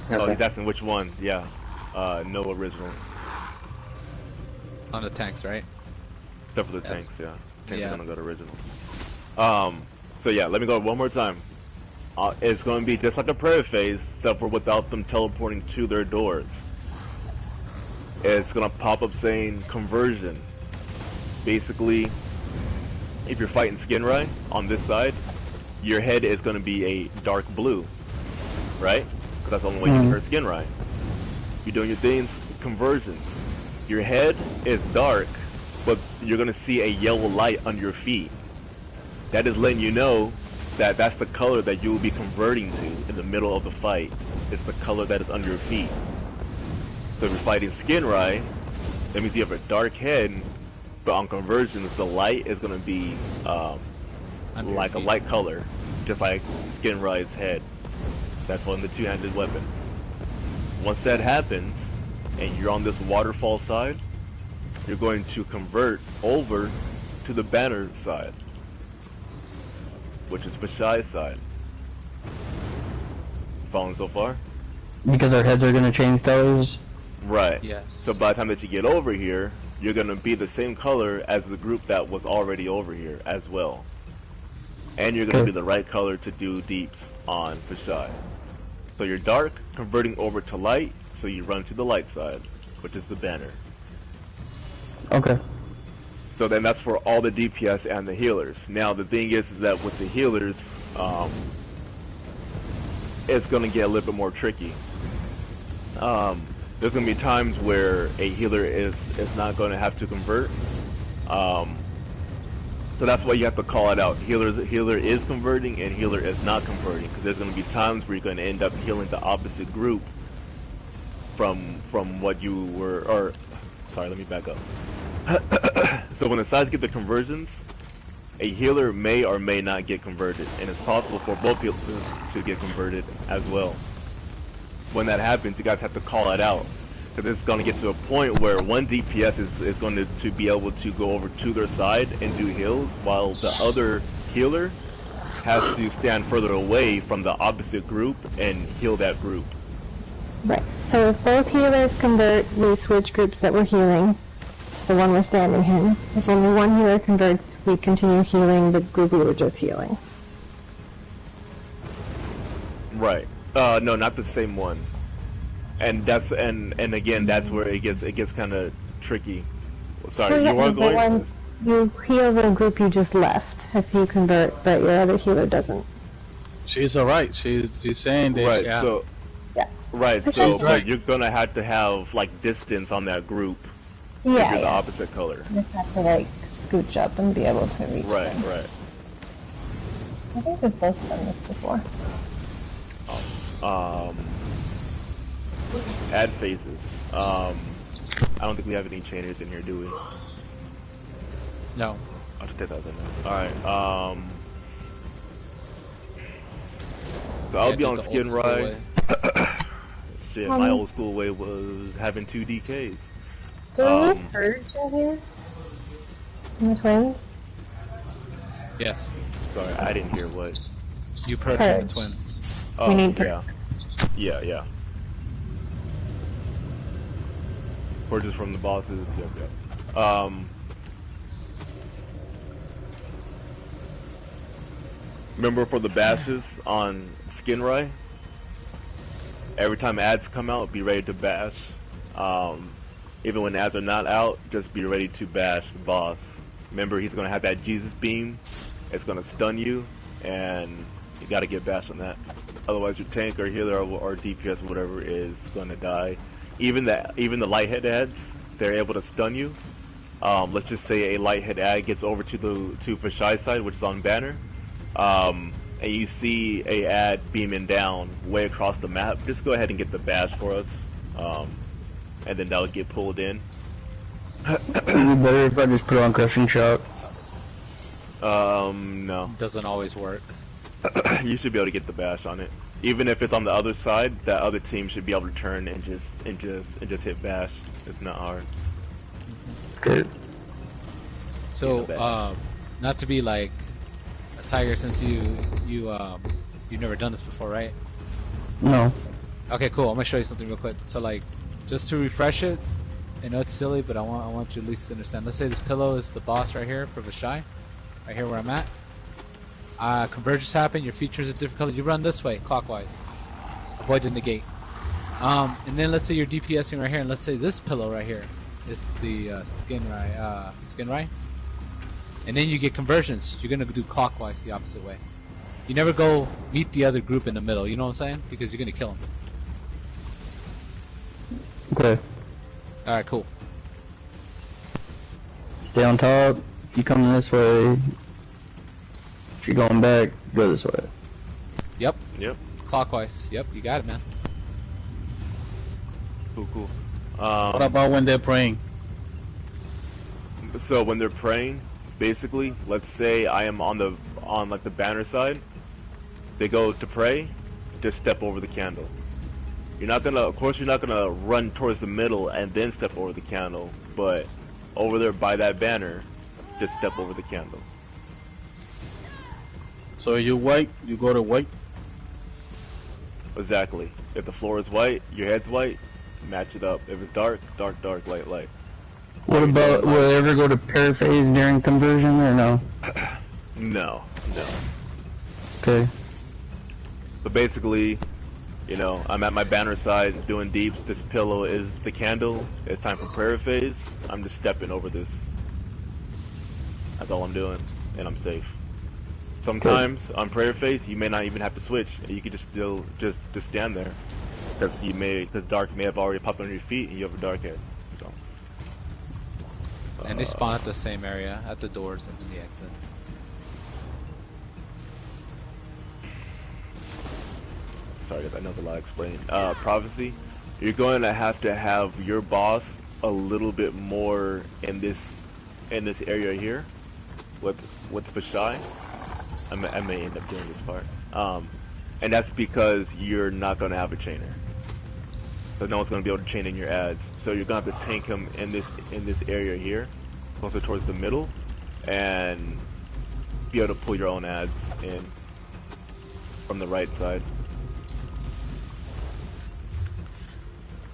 Okay. Oh, he's asking which one, yeah. No originals. On the tanks, right? Except for the Yes. tanks, yeah. Tanks Yeah. are gonna go to originals. So yeah, let me go one more time. It's gonna be just like a prayer phase, except for without them teleporting to their doors. It's gonna pop up saying conversion. Basically, if you're fighting skin rye on this side, your head is going to be a dark blue, right? Because that's the only way you can hurt Skin Rai. You're doing your things, conversions. Your head is dark, but you're going to see a yellow light under your feet. That is letting you know that that's the color that you will be converting to in the middle of the fight. It's the color that is under your feet. So if you're fighting Skin Rai, that means you have a dark head, but on conversions, the light is going to be like a light color, just like Skin Rai's head. That's on the two-handed weapon. Once that happens, and you're on this waterfall side, you're going to convert over to the banner side, which is Fashai's side. Following so far? Because our heads are gonna change colors? Right. Yes. So by the time that you get over here, you're gonna be the same color as the group that was already over here as well. And you're gonna be the right color to do deeps on Fashai. So you're dark, converting over to light, so you run to the light side, which is the banner. Okay. So then that's for all the DPS and the healers. Now the thing is that with the healers, it's gonna get a little bit more tricky. There's gonna be times where a healer is not gonna have to convert. So that's why you have to call it out. Healer is converting and healer is not converting, because there's gonna be times where you're gonna end up healing the opposite group from what you were. Or sorry, let me back up. So when the sides get the conversions, a healer may or may not get converted, and it's possible for both healers to get converted as well. When that happens, you guys have to call it out, because it's going to get to a point where one DPS is going to be able to go over to their side and do heals, while the other healer has to stand further away from the opposite group and heal that group. Right. So if both healers convert, we switch groups that we're healing to the one we're standing in. If only one healer converts, we continue healing the group we were just healing. Right. No, not the same one. And that's and again, that's where it gets kind of tricky. Sorry, you are going. You heal the group you just left if you convert, but your other healer doesn't. She's alright. She's saying that. Right. Yeah. So. Yeah. Right. So, but you're gonna have to have like distance on that group. Yeah. If you're the opposite color. You just have to like scooch up and be able to reach Right. them. Right. I think we've both done this before. Add faces. I don't think we have any chainers in here, do we? No. I'll just take that as a no. Alright, so I'll be on Skin Rai. Shit, my old school way was having 2 DKs. Do we have Purge in here? In the twins? Yes. Sorry, I didn't hear what. You purchase the twins. Oh, We need yeah. Yeah. Purchase from the bosses, yep. Remember for the bashes on Skin Rai? Every time ads come out, be ready to bash. Even when ads are not out, just be ready to bash the boss. Remember, he's gonna have that Jesus beam. It's gonna stun you, and you gotta get bashed on that. Otherwise, your tank or healer or DPS or whatever is gonna die. Even the light hit ads, they're able to stun you. Let's just say a light hit ad gets over to Fashai's side, which is on banner, and you see a ad beaming down way across the map. Just go ahead and get the bash for us, and then that'll get pulled in. You better if I just put on Crushing Shock. No. Doesn't always work. You should be able to get the bash on it. Even if it's on the other side, that other team should be able to turn and just hit bash. It's not hard. Good. So, not to be like a tiger, since you've never done this before, right? No. Okay, cool. I'm gonna show you something real quick. So, like, just to refresh it, I know it's silly, but I want you at least to understand. Let's say this pillow is the boss right here for Vashai, right here where I'm at. Convergence happen. Your features are difficult. You run this way, clockwise. Avoid the negate. And then let's say you're DPSing right here, and let's say this pillow right here is the Skin Rai. And then you get conversions. You're gonna do clockwise the opposite way. You never go meet the other group in the middle, you know what I'm saying? Because you're gonna kill them. Okay. Alright, cool. Stay on top. You coming this way. If you're going back, go this way. Yep. Yep. Clockwise. Yep, you got it, man. Cool. What about when they're praying? So when they're praying, basically, let's say I am on like the banner side. They go to pray, just step over the candle. You're not gonna, of course, you're not gonna run towards the middle and then step over the candle, but over there by that banner, just step over the candle. So you white, you go to white. Exactly. If the floor is white, your head's white, match it up. If it's dark, dark, dark, light, light. What about, will it ever go to paraphase during conversion or no? No. Okay. But basically, you know, I'm at my banner side doing deeps. This pillow is the candle. It's time for prayer phase. I'm just stepping over this. That's all I'm doing, and I'm safe. Sometimes on prayer phase, you may not even have to switch. You could just still just stand there, because dark may have already popped on your feet, and you have a dark head. So. And they spawn at the same area, at the doors and then the exit. Sorry, I know it's a lot to explain. Prophecy, you're going to have your boss a little bit more in this area here, with Fashai. I may end up doing this part, and that's because you're not going to have a chainer, so no one's going to be able to chain in your ads. So you're going to have to tank him in this area here, closer towards the middle, and be able to pull your own ads in from the right side.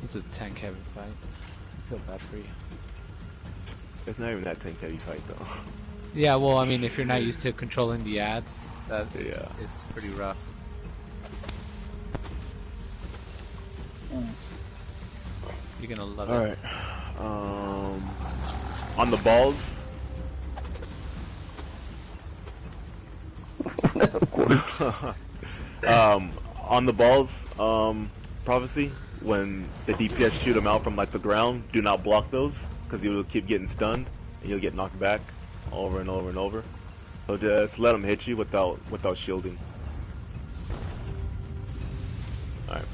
This is a tank heavy fight. I feel bad for you. It's not even that tank heavy fight though. Yeah, well, I mean, if you're not used to controlling the ads, Yeah. it's pretty rough. You're gonna love it. Alright. On the balls. On the balls, Prophecy, when the DPS shoot them out from like the ground, do not block those, because you will keep getting stunned and you'll get knocked back over and over and over. So just let them hit you without shielding. Alright.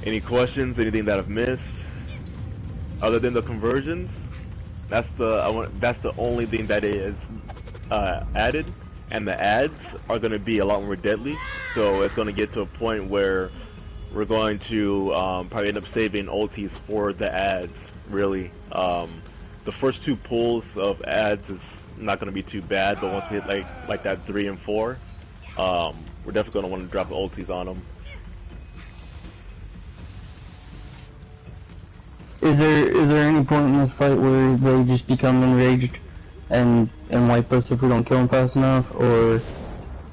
Any questions? Anything that I've missed? Other than the conversions? That's the only thing that is added, and the ads are going to be a lot more deadly. So it's going to get to a point where we're going to probably end up saving ultis for the ads. Really, the first two pulls of ads is not going to be too bad, but once we hit like that 3 and 4, we're definitely going to want to drop ultis on them. Is there any point in this fight where they just become enraged and wipe us if we don't kill them fast enough, or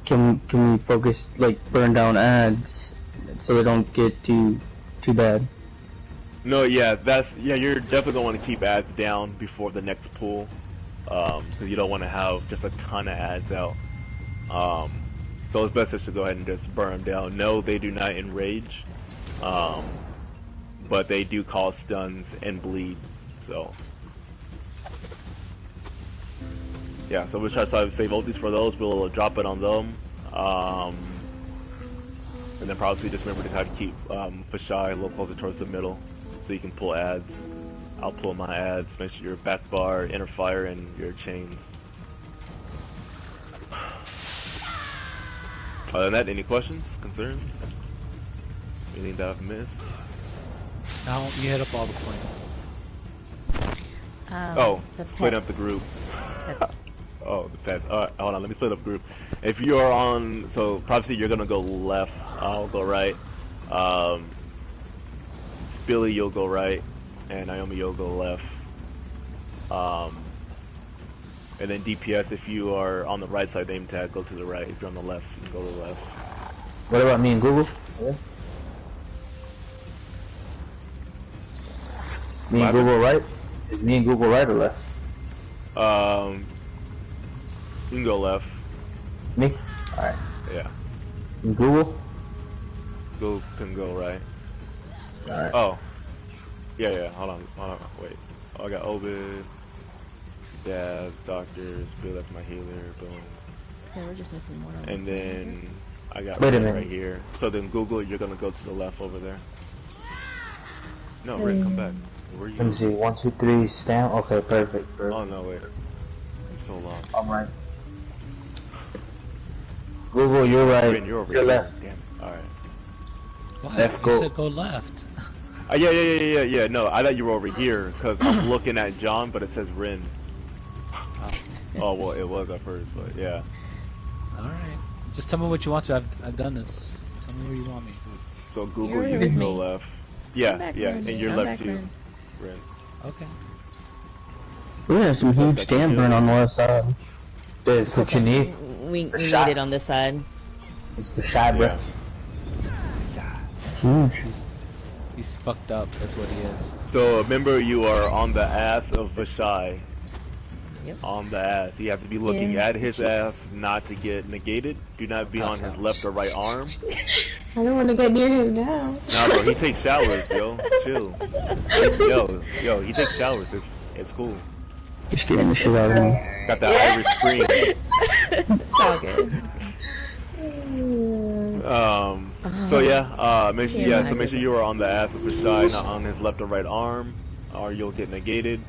can we focus, like, burn down ads so they don't get too bad? No, yeah, you're definitely gonna want to keep ads down before the next pull, because you don't want to have just a ton of ads out. So it's best just to go ahead and just burn them down. No, they do not enrage, but they do cause stuns and bleed. So yeah, so we'll try to save ultis for those. We'll drop it on them, and then probably just remember to try to keep Fashai a little closer towards the middle, so you can pull ads. I'll pull my ads. Make sure your back bar, inner fire, and your chains. Other than that, any questions, concerns, anything that I've missed? Now you hit up all the points. Split up the group. Oh, the pets. Alright, hold on, let me split up the group. If you're on, so Prophecy, you're gonna go left, I'll go right. Billy, you'll go right, and Naomi, you'll go left. And then DPS, if you are on the right side name tag, go to the right. If you're on the left, you can go to the left. What about me and Google? Yeah. Me and Google right? Is me and Google right or left? You can go left. Me? Alright. Yeah. Google? Google can go right. Alright. Oh. Yeah, hold on, wait. Oh, I got Obid, Daz, Doctors, Bill, that's my healer, boom. So we're just missing one on And this then side, I got Wait a Ren minute. right here. So then Google, you're gonna go to the left over there. No, Ren, come back. Where are you? Let me see. 1, 2, 3, stamp. Okay, perfect, bro. Oh no, wait. I'm so lost. I'm right. Google, you're right. Ren, you're over You're here. left. Damn. Alright. What? Left, You go. said go left. Yeah. No, I thought you were over here because I'm looking at John, but it says Ren. Oh well, it was at first, but yeah. Alright. Just tell me what you want to. I've done this. Tell me where you want me. So Google, You're you with can go me. left. Come Yeah, back, yeah, Ren. and you're Come left back, too, Ren. Ren. Okay. We have some huge That's stand good. burn on the left side. That's what you need. We It's the need shot. it on this side. It's the shot, bro. Yeah. Huge. He's fucked up. That's what he is. So remember, you are on the ass of Vashai. Yep. On the ass. You have to be looking Yeah. at his ass, not to get negated. Do not be on his left or right arm. I don't want to get near him now. Nah, bro, he takes showers, yo. Chill. Yo, he takes showers. It's cool. You're scaring the shit out of me. Got that Irish spring. It's all good. So yeah, make sure Yeah, make sure you are on the ass of Vashai, not on his left or right arm, or you'll get negated.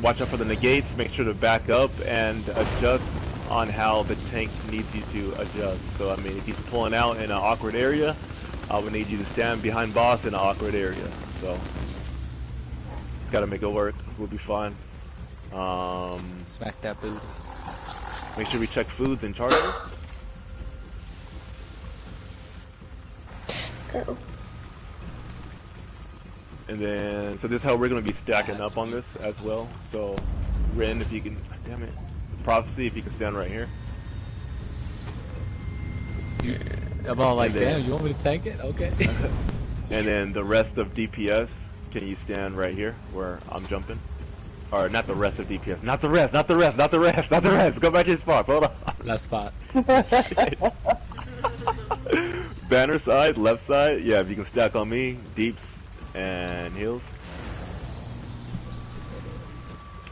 Watch out for the negates. Make sure to back up and adjust on how the tank needs you to adjust. So I mean, if he's pulling out in an awkward area, I would need you to stand behind boss in an awkward area. So gotta make it work. We'll be fine. Smack that boot. Make sure we check foods and charges. So, And then, so this is how we're going to be stacking up on this as well. So, Ren, if you can, damn it, Prophecy, if you can stand right here. I'm all like, And then- damn, you want me to tank it? Okay. And then the rest of DPS, can you stand right here where I'm jumping? Or not the rest of DPS, not the rest. Go back to your spots, hold on. Left spot. Banner side, left side, yeah, if you can stack on me, deeps and heals.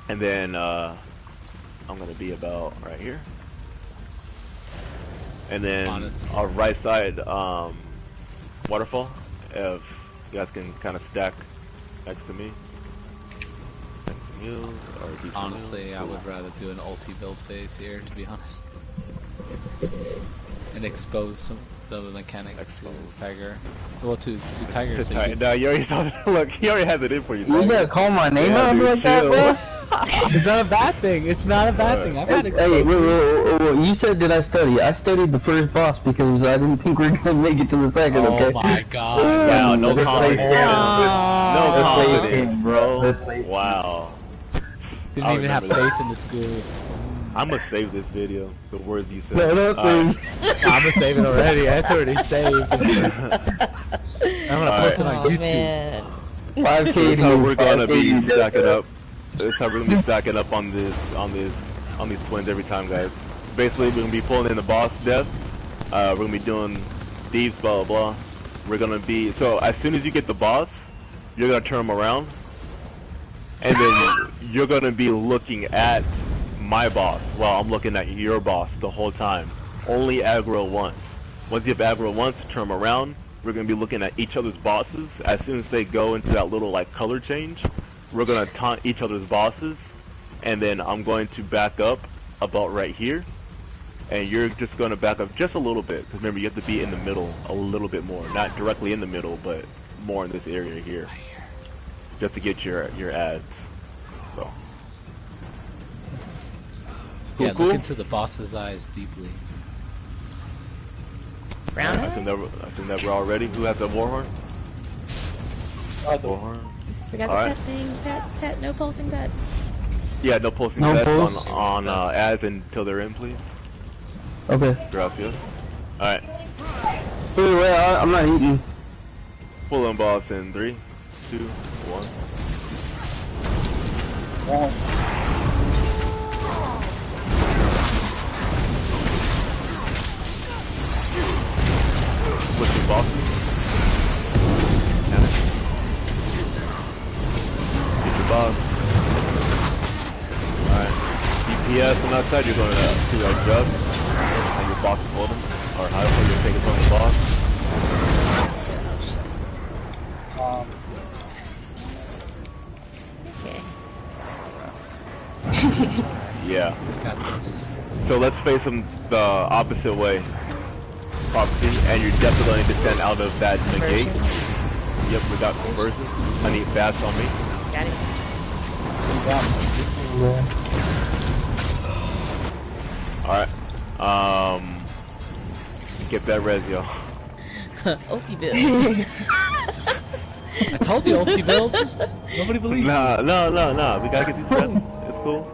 And then I'm gonna be about right here. And then Honest. our right side, waterfall, if you guys can kind of stack next to me. Next to you, or deeps and Honestly, heals. I would rather do an ulti build phase here, to be honest. And expose some of the mechanics Expose. to Tiger. Well, to Tiger. To so try, you can- no, you already saw that. Look, he already has it in for you. You Tiger. gotta call my name Yeah, out dude, like that, chill. bro? It's not a bad thing. It's not a bad thing. I've had Hey, exposures. wait, you said did I study? I studied the first boss because I didn't think we were gonna make it to the second, Oh okay? my god. Wow, no Let's play confidence. fair. No Let's play confidence, team. bro. Let's play team. Wow. Didn't I even have remember that. faith in the school. I'm gonna save this video. The words you said. No, no, Alright. I'm gonna save it already. It's already saved. I'm gonna post it on Oh YouTube. man. 5K This is how we're gonna 5K be to stacking up. This is how we're gonna be stacking up on these twins every time, guys. Basically, we're gonna be pulling in the boss death. We're gonna be doing thieves, blah blah blah. We're gonna be so as soon as you get the boss, you're gonna turn them around, and then you're gonna be looking at my boss while I'm looking at your boss the whole time. Only aggro once. Once you have aggro once, turn them around. We're gonna be looking at each other's bosses. As soon as they go into that little like color change, we're gonna taunt each other's bosses, and then I'm going to back up about right here, and you're just gonna back up just a little bit. Because remember, you have to be in the middle a little bit more, not directly in the middle, but more in this area here, just to get your ads. So. Yeah, Cool. look into the boss's eyes deeply. Brown I assume that we're all ready. Who has the warhorn? Warhorn. Forgot Alright. the pet thing. Pet, no pulsing pets. Yeah, no pulsing No bets pulse? on Bets. ads until they're in, please. Okay. Gracias. Alright. Wait, I'm not eating. Full on boss in 3, 2, 1. switching bosses. Get your boss. Alright. DPS on that side, you're going to adjust. And your boss is holding. Or however you're taking from the boss. Okay. So rough. Yeah. Got this. So let's face them the opposite way. Prophecy, and you're definitely going to stand out of that negate. Yep, without conversion. I need fast on me. Got it. Alright. Get that res, yo. Ulti build. I told you ulti build. Nobody believes me. No. We gotta get these reps. It's cool.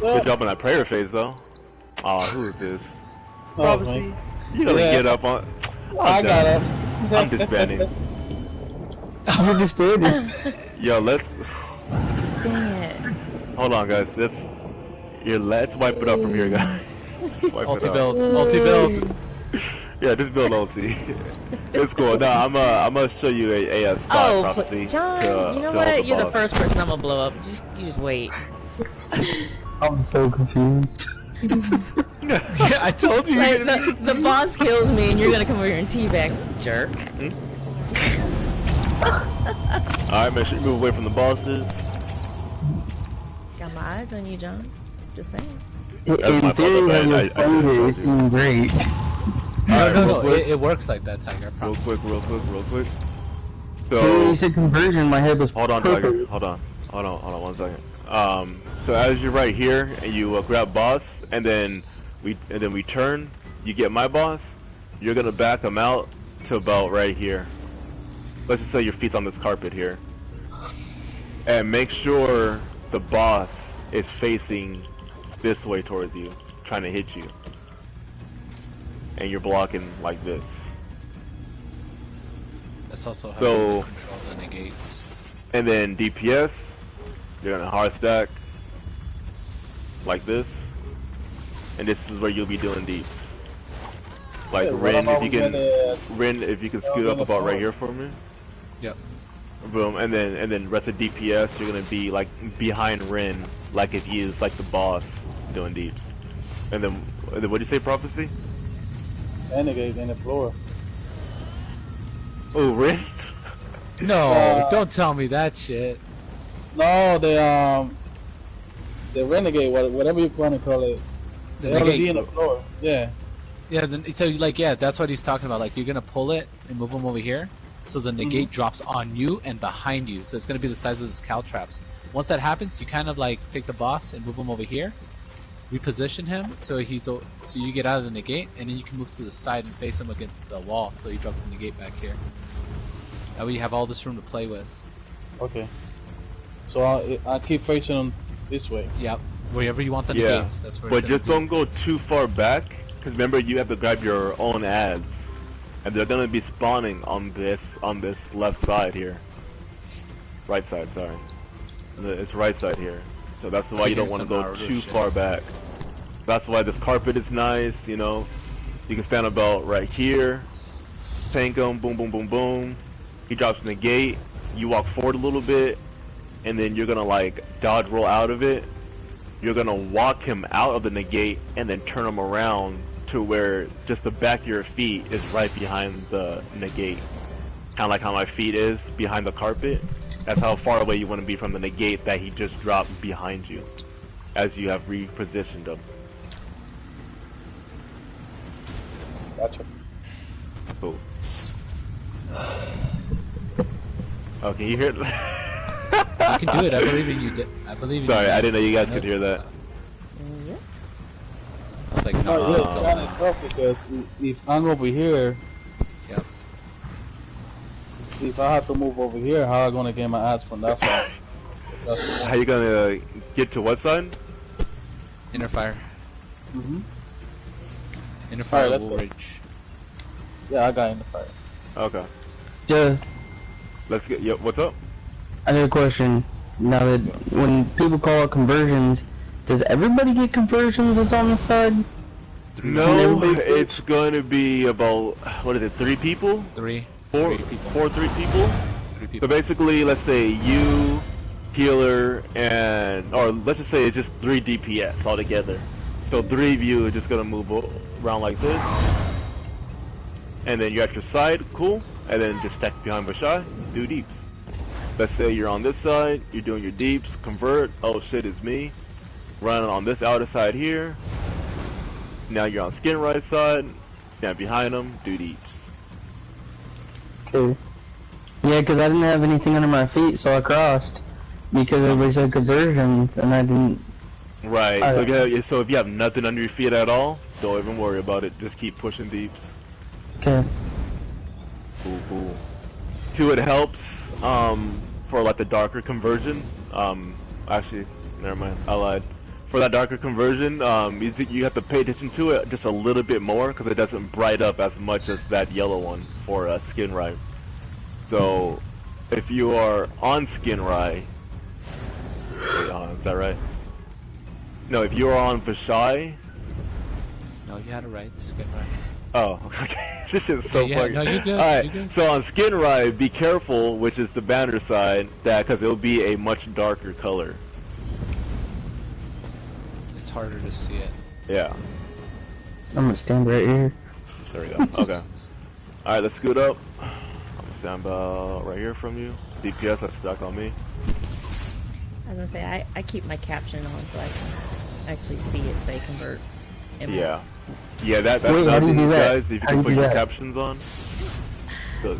Good job on that prayer phase, though. Oh, who is this? Prophecy. You gotta get up on. I got it. I'm disbanding. I'm disbanded. Yo, let's. Dang it. Hold on, guys. Let's wipe it up from here, guys. Wipe Ulti it up. build. Ulti build. Yeah, just build ulti. It's cool. No, I'm gonna show you a spot prophecy. John, to, you know to what? hold You're the boss. first person I'm gonna blow up. You just wait. I'm so confused. Yeah, I told you. Like, the boss kills me and you're gonna come over here and teabag, jerk. Alright, make sure you move away from the bosses. Got my eyes on you, John. Just saying. That's my In fault, theory, man. when I you're should've fighting, told it you. seemed great. No, quick. it works like that, Tiger. I Real promise. quick. When So, you said conversion, my head was hold on, perfect. Tiger. Hold on 1 second. So as you're right here, and you grab boss, and then we turn, you get my boss, you're gonna back him out to about right here. Let's just say your feet's on this carpet here. And make sure the boss is facing this way towards you, trying to hit you. And you're blocking like this. That's also how So- you control the negates. And then DPS, you're gonna hard stack like this. And this is where you'll be doing deeps. Like Rin, if you can scoot up about right here for me. Yep. Boom, and then rest of DPS, you're gonna be like behind Rin, like if he is like the boss doing deeps. And then what'd you say, prophecy? Renegade in the floor. Oh, Rin? No, don't tell me that shit. No, the renegade, whatever you want to call it. The They already negate. in the floor. Yeah. Yeah, so like that's what he's talking about. Like you're gonna pull it and move him over here, so the negate drops on you and behind you. So it's gonna be the size of the caltraps. Once that happens, you kind of like take the boss and move him over here, reposition him so so you get out of the negate, and then you can move to the side and face him against the wall, so he drops the negate back here. That way you have all this room to play with. Okay. So I'll keep facing them this way. Yep. Wherever you want the Yeah, negates, that's where but it's gonna just don't go too far back, because remember you have to grab your own ads, and they're gonna be spawning on this left side here. Right side, sorry. It's right side here. So that's why you don't want to go too far back. That's why this carpet is nice, you know. You can stand about right here, tank him, boom, boom, boom, boom. He drops in the gate. You walk forward a little bit, and then you're gonna like dodge roll out of it. You're gonna walk him out of the negate and then turn him around to where just the back of your feet is right behind the negate. Kind of like how my feet is behind the carpet. That's how far away you want to be from the negate that he just dropped behind you, as you have repositioned him. Gotcha. Cool. Okay, you hear it? You can do it. I believe in you. I believe in you. Sorry, I didn't know you guys could hear that. Yep. I was like, No, no. yeah, it's kind of tough because if I'm over here, Yep. if I have to move over here, how am I gonna get my ads from that side? How you gonna get to what side? Inner fire. Mm-hmm. Inner fire. let's Wool go. Ridge. Yeah, I got in the fire. Okay. Yeah, Let's get. Yep. What's up? I have a question. Now that when people call it conversions, does everybody get conversions that's on the side? No, it's going to be about, what is it, 3 people? Three. Four people. 3 people? So basically, let's say you, healer, and, or let's just say it's just 3 DPS altogether. So 3 of you are just going to move around like this. And then you're at your side, cool. And then just stack behind Vashai, do deeps. Let's say you're on this side, you're doing your deeps, convert, oh shit, it's me. Run on this outer side here. Now you're on skin right side, stand behind them, do deeps. Okay. Yeah, because I didn't have anything under my feet, so I crossed. Because everybody said conversion, and I didn't... Right, so if you have nothing under your feet at all, don't even worry about it, just keep pushing deeps. Okay. Cool, cool. 2, it helps, for like the darker conversion, actually, never mind, I lied. For that darker conversion, you have to pay attention to it just a little bit more because it doesn't bright up as much as that yellow one for Skin Rye. So, if you are on Skin Rye, wait, is that right? No, if you are on Vashai. No, you had it right. Skin Rye. Oh, okay. This is so funny. No, you're good. Alright, you're good. so on Skin Rye, be careful, which is the banner side, because it'll be a much darker color. It's harder to see it. Yeah. I'm gonna stand right here. There we go. Okay. Alright, let's scoot up. I'm gonna stand about right here from you. DPS, that's stuck on me. I was gonna say, I keep my caption on so I can actually see it say convert. Yeah. Yeah, that's Wait, how do you do that? guys, if you can put your captions on.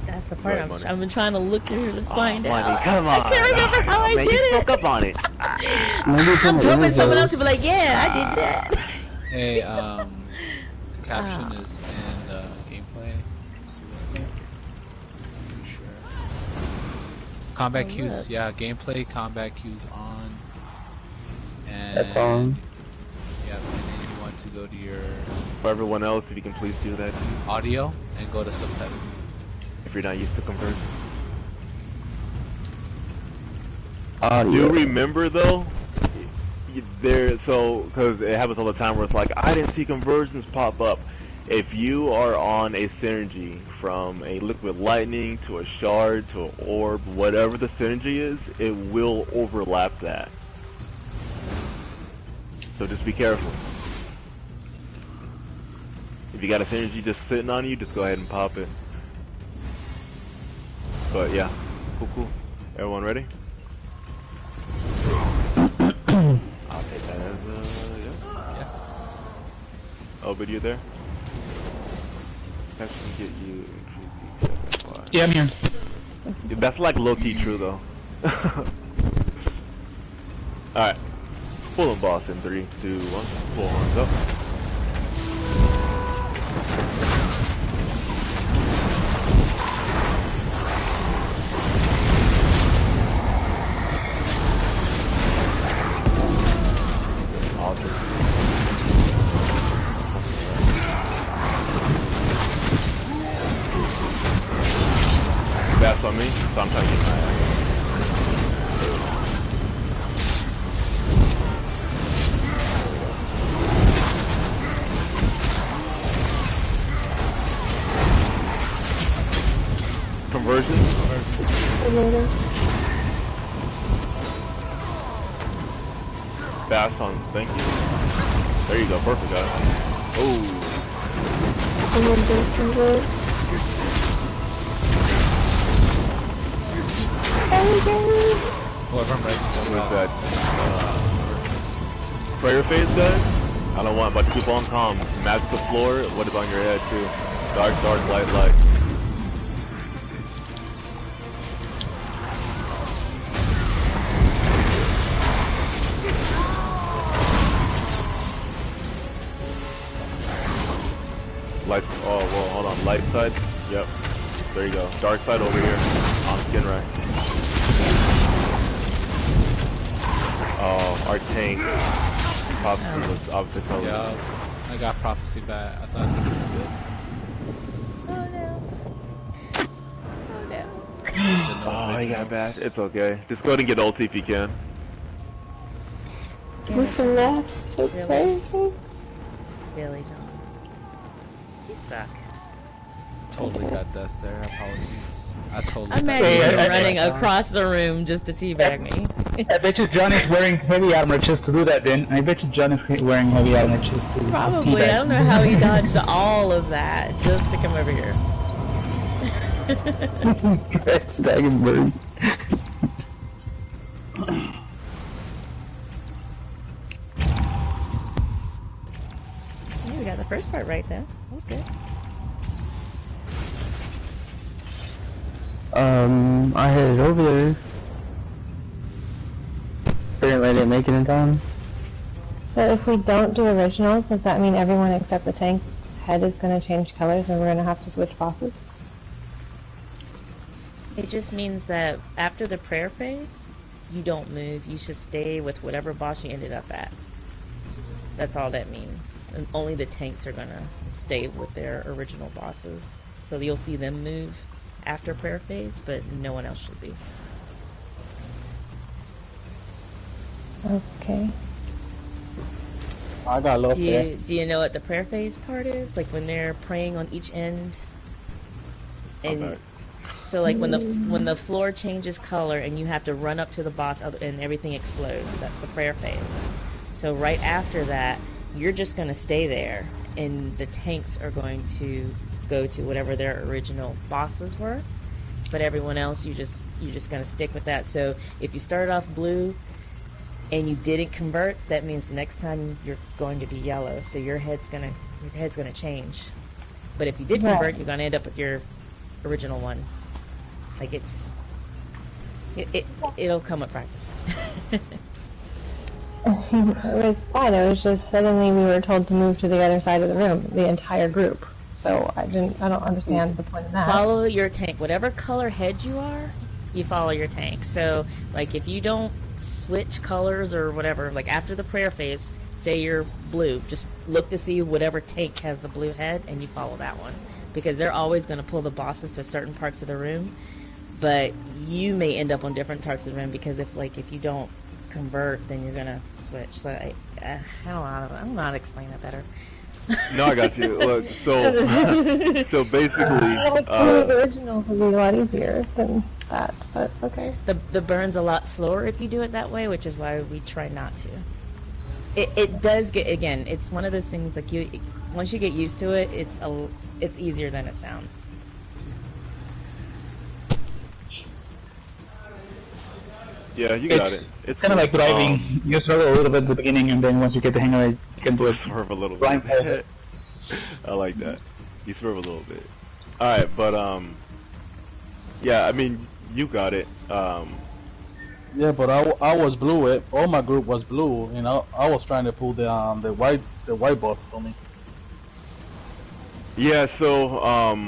That's the part I've been trying to look through to find Money, out. come on. I can't remember how I man, did you it. spoke up on it. I'm hoping someone else will be like, yeah, I did that. Hey, caption is in gameplay. Let's see what's in. Pretty sure. Combat cues, yeah, gameplay, combat cues on. And that's on. Yeah, and then you want to go to your For everyone else, if you can please do that too. audio and go to subtitles. If you're not used to conversion. Audio. Do remember though, because it happens all the time where it's like, I didn't see conversions pop up. If you are on a synergy from a liquid lightning to a shard to an orb, whatever the synergy is, it will overlap that. So just be careful. If you got a synergy just sitting on you, just go ahead and pop it. But yeah, cool. Everyone ready? I'll take that as yeah. Oh, but you're there? I should get you. Yeah, I'm here. That's like low-key true though. Alright. Pull them boss in 3, 2, 1. Pull horns up. That's on me, so I'm trying to get my ass. Conversion? Fast on, thank you. There you go, perfect guys. Oh. Whoever I'm ready With that prayer phase, guys. I don't want a bunch of people on comm. Match the floor, what is on your head too. Dark, dark, light, light. Light, oh, well, hold on, light side, yep, there you go, dark side over here, on Skin Rye. Oh, our tank, Prophecy was opposite color. Yeah, I got Prophecy back, I thought it was good. Oh no. Oh, he got bad, it's okay, just go ahead and get ult if you can. We can last to play things. Really, John? suck. Totally got dust there. Apologies. I totally. I'm mad you were running across the room just to teabag me. I bet you John is wearing heavy armor just to do that then. I bet you John is wearing heavy armor just to Probably. teabag. I don't know how he dodged all of that just to come over here. Staggenberg. Yeah, we got the first part right though. That was good. I headed over there. Apparently I didn't make it in time. So if we don't do originals, does that mean everyone except the tank's head is going to change colors and we're going to have to switch bosses? It just means that after the prayer phase, you don't move. You should stay with whatever boss you ended up at. That's all that means. And only the tanks are gonna stay with their original bosses. So you'll see them move after prayer phase, but no one else should be. Okay. I got lost there. Do you know what the prayer phase part is? Like when they're praying on each end? And so like when the floor changes color and you have to run up to the boss and everything explodes, that's the prayer phase. So right after that, you're just going to stay there and the tanks are going to go to whatever their original bosses were. But everyone else, you're just going to stick with that. So if you started off blue and you didn't convert, that means the next time you're going to be yellow. So your head's going to change. But if you did convert, you're going to end up with your original one. Like it'll come with practice. It was fine. It was just suddenly we were told to move to the other side of the room, the entire group. So I don't understand the point of that. Follow your tank. Whatever color head you are, you follow your tank. So like if you don't switch colors or whatever, like after the prayer phase, say you're blue, just look to see whatever tank has the blue head and you follow that one. Because they're always going to pull the bosses to certain parts of the room, but you may end up on different parts of the room because if you don't convert, then you're going to switch. So I don't know how to explain that better. No, I got you. Look, so basically, the originals would be a lot easier than that, but okay. The burn's a lot slower if you do it that way, which is why we try not to. It does get, again, it's one of those things like once you get used to it, it's easier than it sounds. Yeah, you got it. It's kind of like driving. You struggle a little bit at the beginning, and then once you get the hang of it, you can do it. Swerve a little bit. I like that. You swerve a little bit. All right, but yeah, I mean, you got it. Yeah, but I was blue. All my group was blue, and I was trying to pull the white boss to me. Yeah, so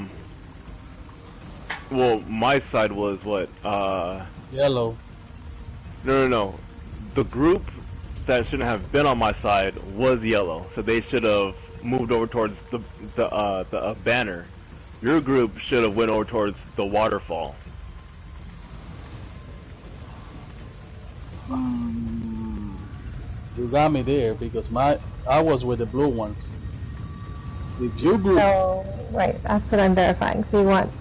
well, my side was what? Yellow. No. The group that shouldn't have been on my side was yellow, so they should have moved over towards the banner. Your group should have went over towards the waterfall. You got me there because I was with the blue ones. If you group, So, right, that's what I'm verifying. So you want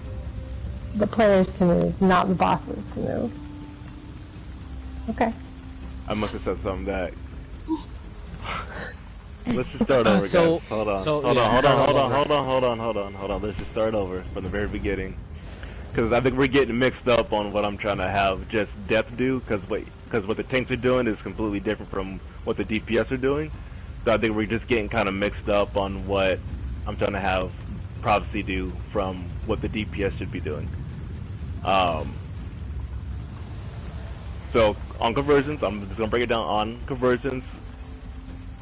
the players to move, not the bosses to move. Okay. I must have said something that. Let's just start over, guys. Hold on. Let's just start over from the very beginning, because I think we're getting mixed up on what I'm trying to have just Death do, because what the tanks are doing is completely different from what the DPS are doing. So I think we're just getting kind of mixed up on what I'm trying to have Prophecy do from what the DPS should be doing. So on conversions, I'm just gonna break it down on conversions.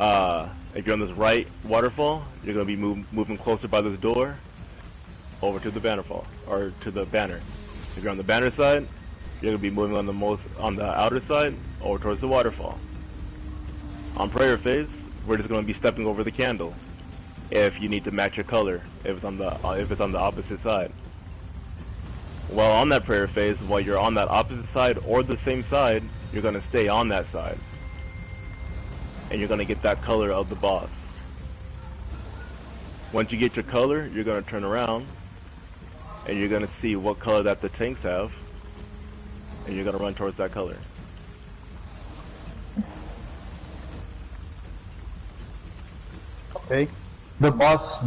If you're on this right waterfall, you're gonna be moving closer by this door over to the bannerfall, or to the banner. If you're on the banner side, you're gonna be moving on the outer side over towards the waterfall. On prayer phase, we're just gonna be stepping over the candle. If you need to match your color, if it's on the opposite side. While on that prayer phase, while you're on that opposite side or the same side, you're gonna stay on that side, and you're gonna get that color of the boss. Once you get your color, you're gonna turn around, and you're gonna see what color that the tanks have, and you're gonna run towards that color. Okay. The boss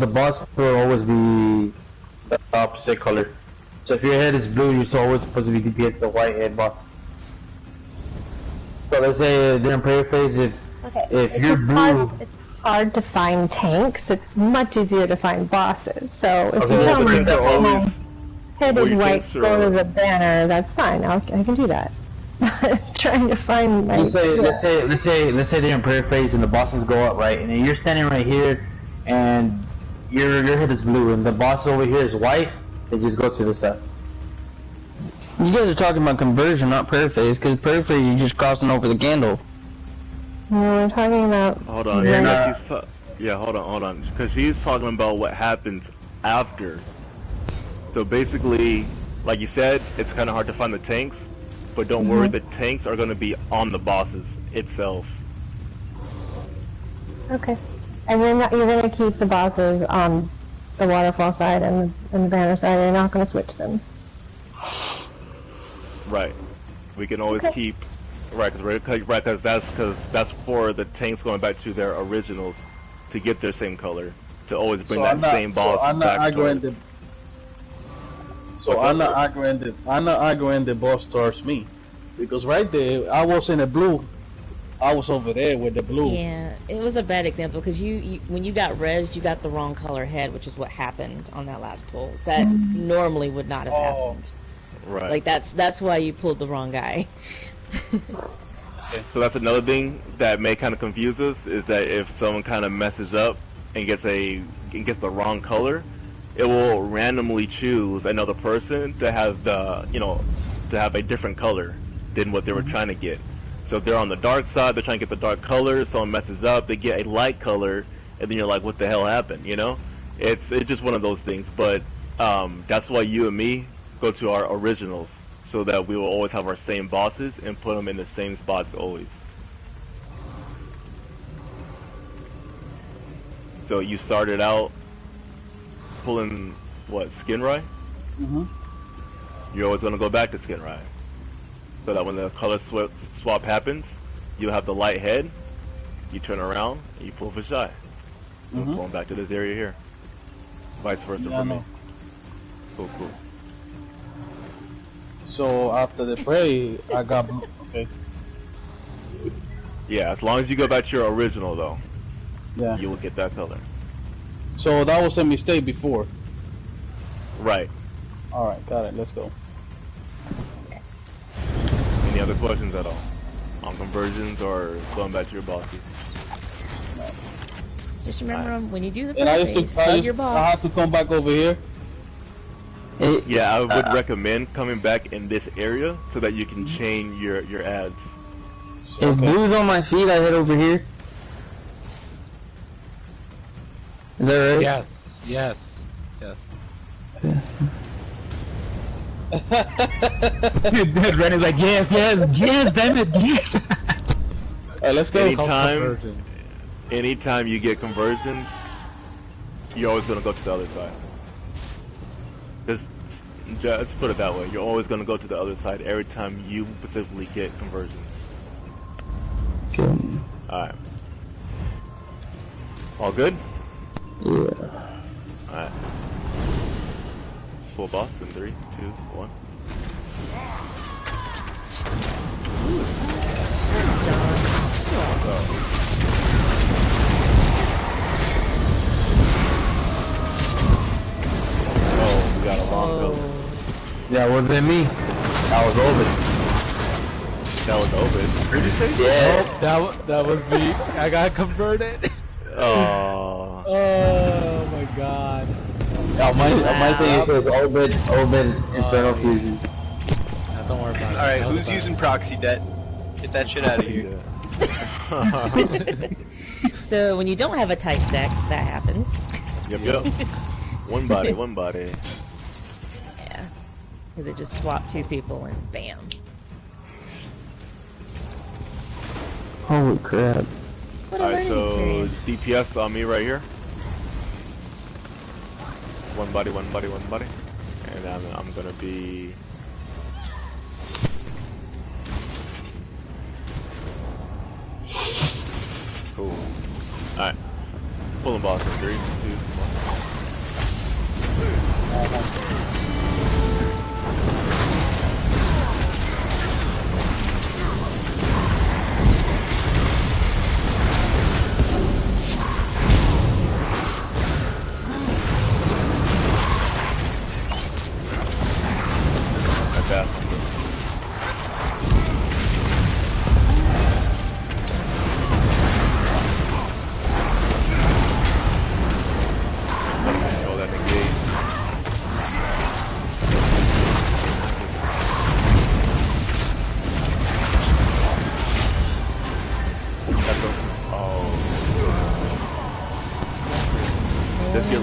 will always be the opposite color. So if your head is blue, you're always supposed to be against the white head boss. So let's say during prayer phase, if you're blue. It's hard to find tanks. It's much easier to find bosses. So if Okay, you tell well, me the that always- my head is your white, tanks go are- to the banner, that's fine. I can do that. Trying to find my. Let's say they're in prayer phase and the bosses go up, right? And then you're standing right here, and your head is blue, and the boss over here is white. They just go to the side. You guys are talking about conversion, not prayer phase, because prayer phase you're just crossing over the Gandalf. No, we're talking about. Hold on, Yeah. hold on, because she's talking about what happens after. So basically, like you said, it's kind of hard to find the tanks, but don't worry, the tanks are going to be on the bosses itself. Okay. And you're gonna keep the bosses on the waterfall side and the banner side. You're not gonna switch them. Right. We can always Okay. keep because that's for the tanks going back to their originals to get their same color to always bring that same boss I'm not back arguing towards. I'm not arguing the boss towards me, because right there I was in the blue. I was over there with the blue. Yeah, it was a bad example because you when you got rezzed, you got the wrong color head, which is what happened on that last pull. That normally would not have happened. Right. Like that's why you pulled the wrong guy. So that's another thing that may kind of confuse us is that if someone kind of messes up and gets the wrong color, it will randomly choose another person to have to have a different color than what they were trying to get. So if they're on the dark side, they're trying to get the dark color. Someone messes up, they get a light color, and then you're like, "What the hell happened?" You know? It's just one of those things. But that's why you and me go to our originals, so that we will always have our same bosses and put them in the same spots always. So you started out pulling what, Skinrai? You're always gonna go back to Skinrai, so that when the color swap happens, you have the light head. You turn around and you pull Vishai. Going back to this area here. Vice versa for me. Cool. So after the pray, I got blue. Okay. Yeah, as long as you go back to your original though, Yeah. you will get that color. So that was a mistake before. Right. All right, got it. Let's go. Any other questions at all on conversions or going back to your bosses? Just remember when you do the And I first used phase, to, hug your I have boss. to come back over here. Yeah, I would recommend coming back in this area so that you can chain your ads. If blue's on my feet, I head over here. Is that right? Yes. Rennie's like, yes, damn it, yes. Let's go. Anytime you get conversions, you're always gonna go to the other side. Just put it that way. You're always gonna go to the other side every time you specifically get conversions. Okay. Alright. All good? Yeah. Alright. Full boss in 3, 2, 1. Oh, we got a long go. Yeah, wasn't me. That was Ovid. That was Ovid. Who'd you say? Yeah. That was me. I got converted. Oh. Oh my god. My thing is Ovid, Infernal Fusion. Don't worry about it. Alright, who's using proxy debt? Get that shit out of here. So when you don't have a tight stack, that happens. Yep. One body. Yeah. Because it just swapped 2 people and bam. Holy crap. What a Alright, learning so experience. DPS on me right here. One body. And then I'm gonna be... Cool. Alright. Pulling boss in 3, 2, 1.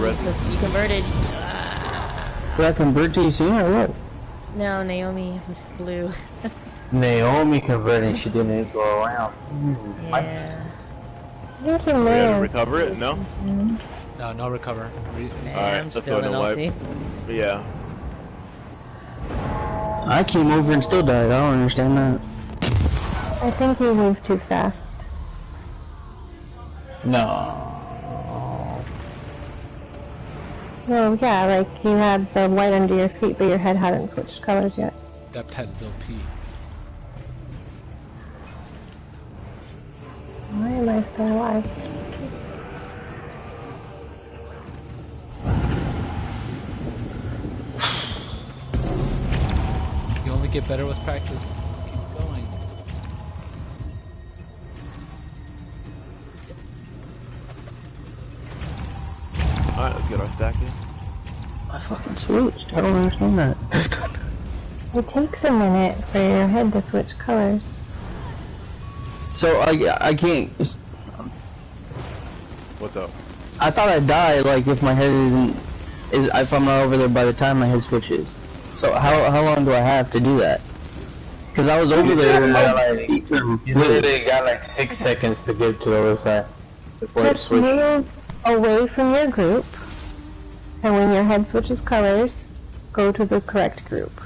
You converted. Did I convert to you soon or what? No, Naomi was blue. Naomi converted, she didn't go around. Yeah. You can We had to live. recover it? No? No, no recover. Alright, I'm let's still go in to wipe. ulti. Yeah. I came over and still died. I don't understand that. I think you moved too fast. No. Well, yeah, like you had the white under your feet, but your head hadn't switched colors yet. That pet's OP. Why am I still alive? You only get better with practice. Let's keep going. Alright, let's get our stack in. I fucking switched. I don't understand that. It takes a minute for your head to switch colors. So I can't. What's up? I thought I'd die like if my head if I'm not over there by the time my head switches. So how long do I have to do that? Because I was over there when my feet turned You blue. literally got like 6 seconds to get to the other side before it Just switched. move away from your group, and when your head switches colors, go to the correct group.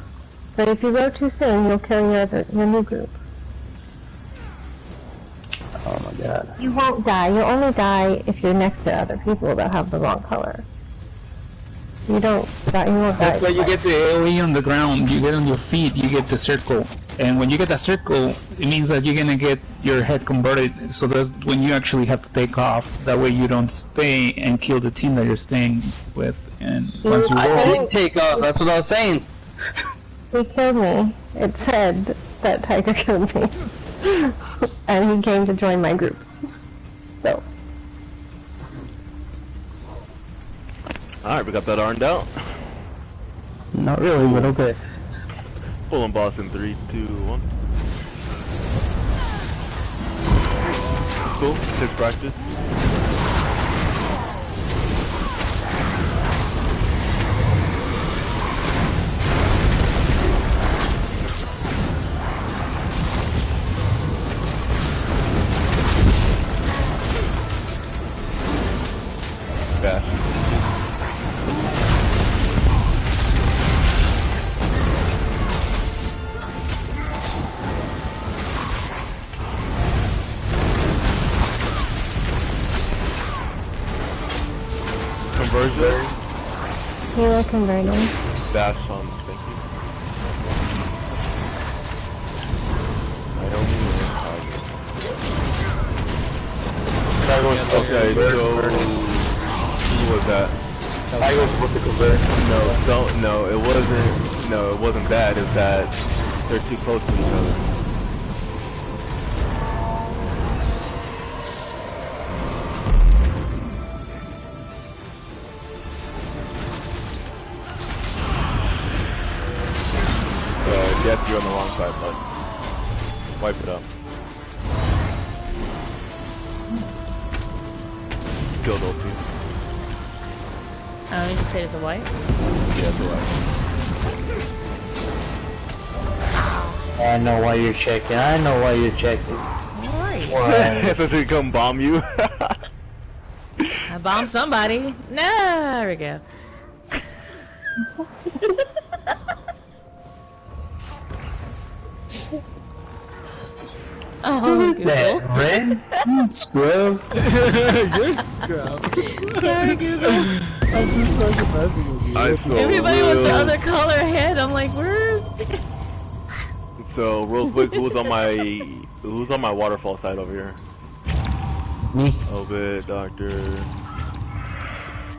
But if you go too soon, you'll kill your new group. Oh my god. You won't die. You'll only die if you're next to other people that have the wrong color. You don't die. You won't die. That's why you get the AoE on the ground. You get on your feet. You get the circle, and when you get that circle, it means that you're gonna get your head converted. So that's when you actually have to take off. That way you don't stay and kill the team that you're staying with. And once you I roll, didn't take off. That's what I was saying. He killed me. It said that Tiger killed me. And he came to join my group. So, Alright, we got that ironed out. Not really, but okay. Pulling boss in 3, 2, 1. Cool. 6 practice. Bash. Conversion. healer converting. Bash on, thank you. I don't need Okay, so who was that? I was supposed to convert. No, it wasn't that, it's that they're too close to each other. Jeff, you're on the wrong side, bud. Wipe it up. Killed OP. Oh, you just say it's a white? Yeah, it's a I know why you're checking. I know why you're checking. Alright. white. So she come bomb you? I bombed somebody. No, there we go. Oh, Google. Red? You scrub. You're scrub. Sorry, Google. I'm just fucking messing with you. I saw Everybody wants the real- other color head. I'm like, where's? So real quick, who's on my waterfall side over here? Me. Obit, Doctor,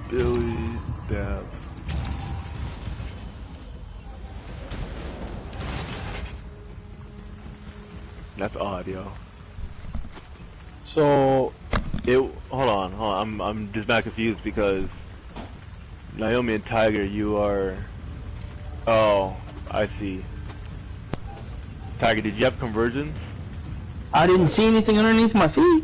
Billy, Dab. That's odd, yo. So Hold on. I'm just not confused because Naomi and Tiger, you are. Oh, I see. Tiger, did you have conversions? I didn't see anything underneath my feet.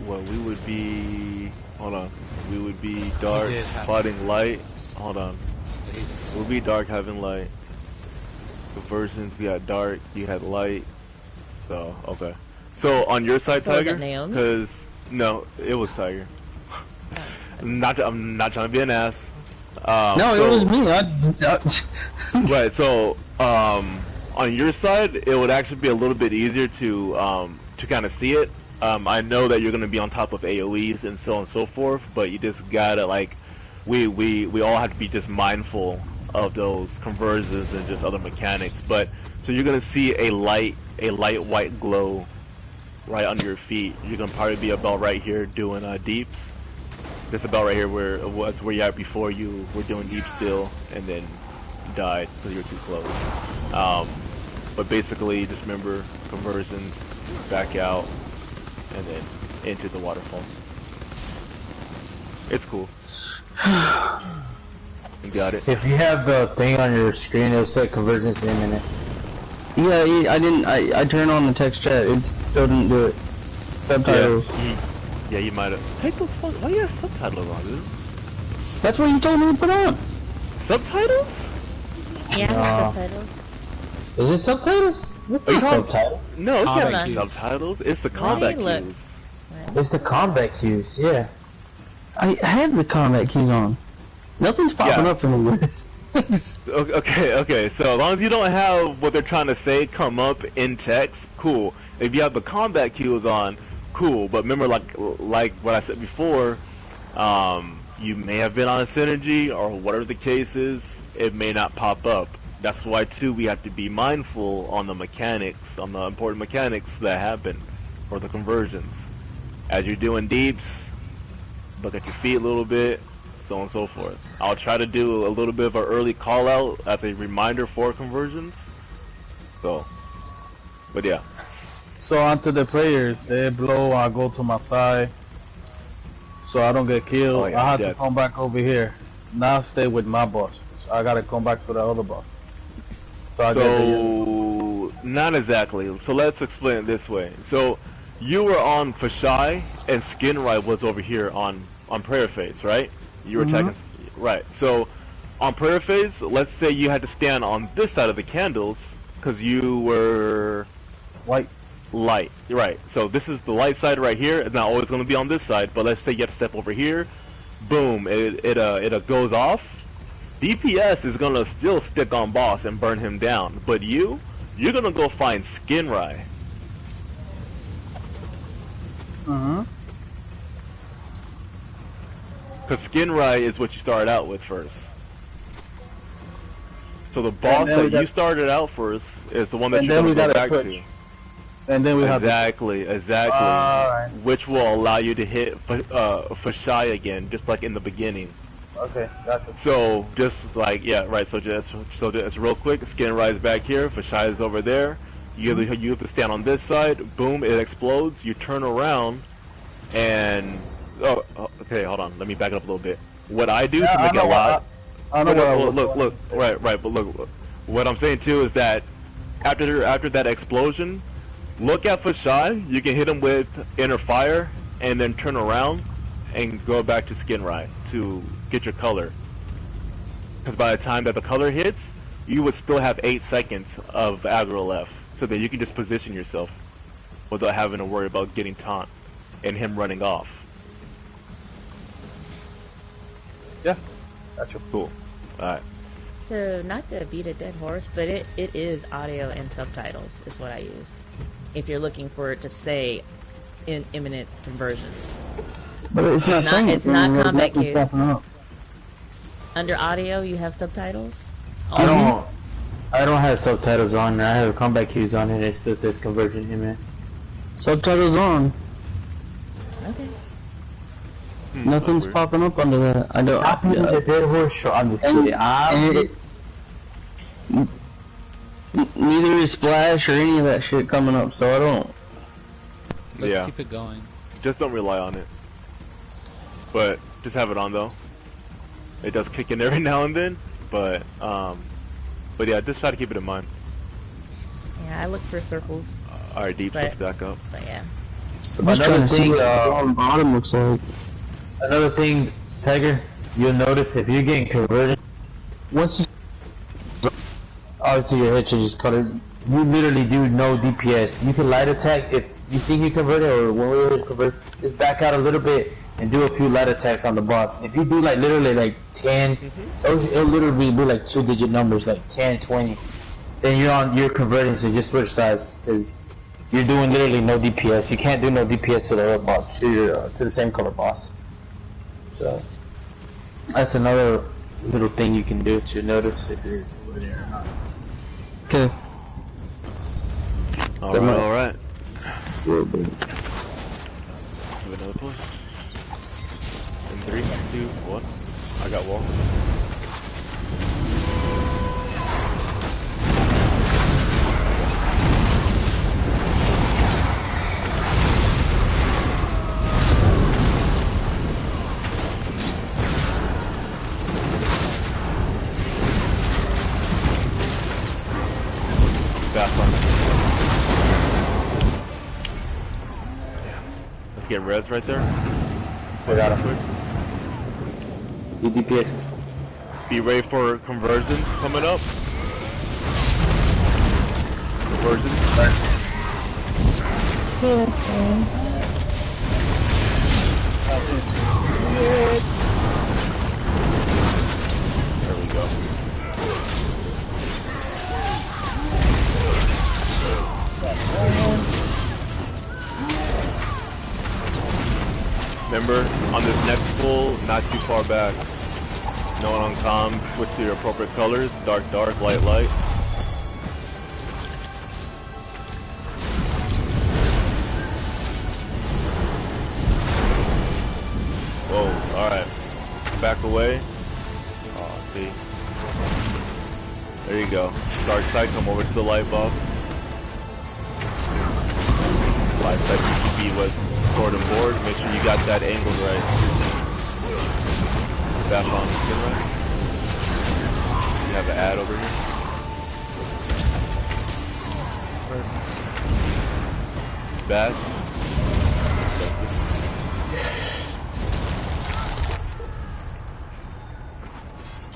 Well, we would be. Hold on. We would be dark, did have fighting light. Hold on. But he didn't We'll be dark, having light. Conversions, we got dark, you had light. So, okay. So, on your side, So was it Tiger? Naomi? Because, no, it was Tiger. I'm not trying to be an ass. No, so- it was me. Right, so, on your side, it would actually be a little bit easier to kind of see it. I know that you're going to be on top of AoEs and so on and so forth, but you just gotta, like, we all have to be just mindful of those conversions and just other mechanics. But, so you're going to see a light white glow right under your feet. You're going to probably be about right here doing deeps. Just about right here where it was where you at before you were doing deep still and then died because you were too close. But basically, just remember conversions, back out, and then into the waterfall. It's cool. You got it. If you have the thing on your screen, it'll say conversions in a minute. Yeah, I didn't. I turned on the text chat. It still didn't do it. Subtitles. Yeah, you might have. Take those. Why you have subtitles on, dude? That's what you told me to put on. Subtitles? Yeah, subtitles. Is it subtitles? It's Are you not talking- subtitle. No, it can't Combat be cues. subtitles. It's the Why combat look? cues. It's the combat cues, yeah. I have the combat keys on. Nothing's popping Yeah. up in the list. Okay. So as long as you don't have what they're trying to say come up in text, cool. If you have the combat cues on, cool. But remember, like what I said before, you may have been on a synergy or whatever the case is. It may not pop up. That's why too we have to be mindful on the mechanics, on the important mechanics that happen, or the conversions. As you're doing deeps, look at your feet a little bit, so on and so forth. I'll try to do a little bit of an early call out as a reminder for conversions. So, but yeah. So onto the players, they blow, I go to my side, so I don't get killed. Oh, yeah, I have yeah. to come back over here. Now stay with my boss. So I gotta come back to the other boss. So I get the So, not exactly. So let's explain it this way. So, you were on Fashai, and Skinrai was over here on Prayer Phase, right? You were attacking, right? So, on Prayer Phase, let's say you had to stand on this side of the candles because you were white. light, right? So this is the light side right here. It's not always going to be on this side, but let's say you have to step over here. Boom! It goes off. DPS is gonna still stick on boss and burn him down, but you're gonna go find Skinrai. Because Skinrai is what you started out with first. So the boss then we that got- you started out first is the one that And you're then gonna we go gotta back switch. to. And then we have Exactly. Alright. Which will allow you to hit Fashai again, just like in the beginning. Okay, gotcha. So just like right. So just real quick, Skinrai is back here. Fashai is over there. You have to stand on this side. Boom! It explodes. You turn around, and okay. Hold on. Let me back it up a little bit. What I do Yeah, to make it a lot. I know what I was Look. Right. But look. What I'm saying too is that after that explosion, look at Fashai. You can hit him with Inner Fire, and then turn around and go back to Skinrai to get your color. Because by the time that the color hits, you would still have 8 seconds of aggro left, so that you can just position yourself without having to worry about getting taunt and him running off. Yeah, gotcha. Cool. Alright. So, not to beat a dead horse, but it is audio and subtitles is what I use. If you're looking for it to say in imminent conversions. But it's not saying it's not like, combat nothing's cues. popping up. Under audio, you have subtitles? I don't have subtitles on there. I have combat cues on it. It still says conversion imminent. Subtitles on. Okay. Nothing's popping up under that. I don't. The dead horse show. I'm just kidding. Neither is Splash or any of that shit coming up, so I don't. Let's keep it going. Just don't rely on it. But just have it on though. It does kick in every now and then, but yeah, just try to keep it in mind. Yeah, I look for circles. Alright, deep, so stack up. But yeah. Another thing, bottom looks like. Another thing, Tiger, you'll notice if you're getting converted, once you obviously your head should just cut it. You literally do no DPS. You can light attack if you think you converted, or when we convert, just back out a little bit and do a few light attacks on the boss. If you do like literally like 10, it'll literally be like 2-digit numbers, like 10, 20. Then you're converting, so just switch sides because you're doing literally no DPS. You can't do no DPS to the other boss, to the same color boss. So that's another little thing you can do to notice if you're converting or not. Okay. Alright. Yeah, baby. Do another push. In 3, 2, 1. I got wall. Fast on. Let's get res right there. I got him. DPS. Be ready for conversions coming up. Conversions. There we go. Remember, on this next pull, not too far back. No one on comms, switch to your appropriate colors, dark, dark, light, light. Whoa, alright. Back away. Oh, see. There you go. Dark side, come over to the light buff. Light side PCB was sword and board. Make sure you got that angled right. Back on the skin right. You have an ad over here. Bad.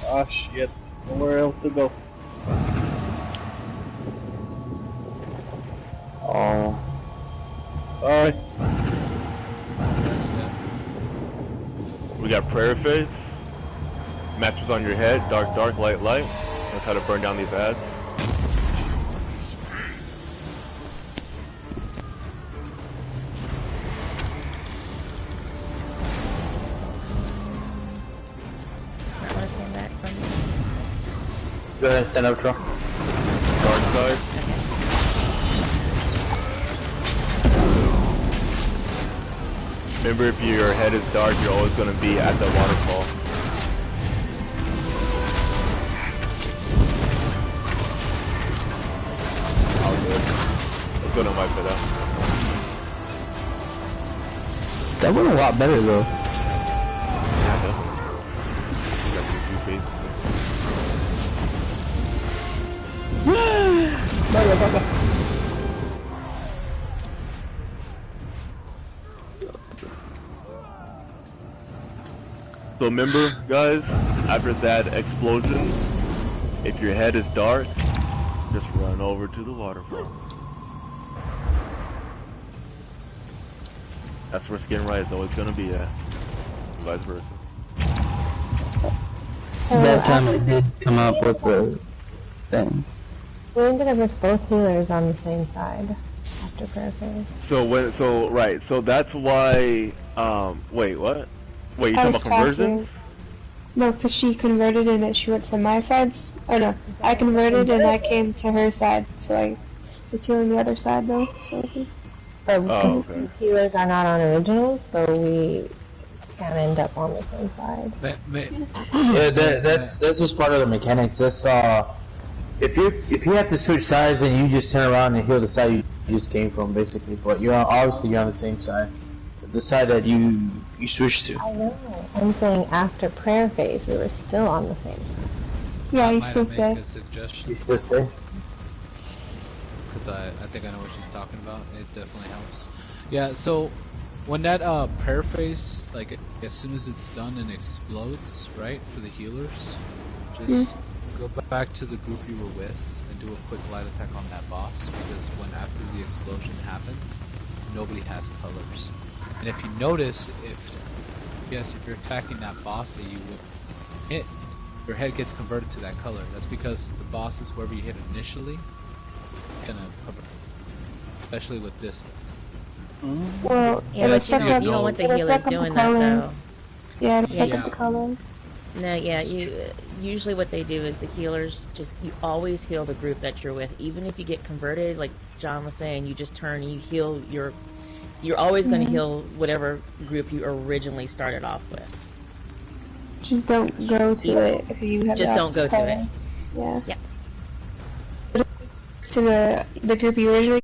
Ah shit. Nowhere else to go. Oh. Alright. We got prayer face. Matches on your head, dark, dark, light, light. That's how to burn down these ads. I want to stand back from you. Go ahead, stand up, Tro. Dark side. Remember, if your head is dark, you're always going to be at the waterfall. All good. Let's go to wipe it up. That went a lot better though. Yeah, got some two faces. So remember, guys, after that explosion, if your head is dark, just run over to the waterfall. That's where Skin Right is always going to be at, vice versa. That time I did come up with the thing. We ended up with both healers on the same side after prayer phase. So that's why, wait, what? Wait, you talking about conversions? No, because she converted and she went to my sides. Oh no, I converted and I came to her side, so I was healing the other side though. So okay. Healers are not on originals, so we can't end up on the same side. Yeah, that's just part of the mechanics. That's if you have to switch sides, then you just turn around and heal the side you just came from, basically. But you're on the same side, the side that you switched to. I know. I'm saying after prayer phase, we were still on the same side. Yeah, you still stay. You still stay. Because I think I know what she's talking about. It definitely helps. Yeah. So when that prayer phase, like as soon as it's done and explodes, right, for the healers, just go back to the group you were with and do a quick light attack on that boss, because when after the explosion happens, nobody has colors. And if you notice, if you're attacking that boss that you would hit, your head gets converted to that color. That's because the bosses, wherever you hit initially, gonna cover, especially with distance. Well, yeah, but you don't want the healers doing that though. Yeah, it'll fuck up the colors. No, yeah, usually what they do is the healers you always heal the group that you're with, even if you get converted. Like John was saying, you just turn, you heal you're always going to heal whatever group you originally started off with. Just don't go to it if you have. Just don't go to it. Yeah. Yeah. To the group you originally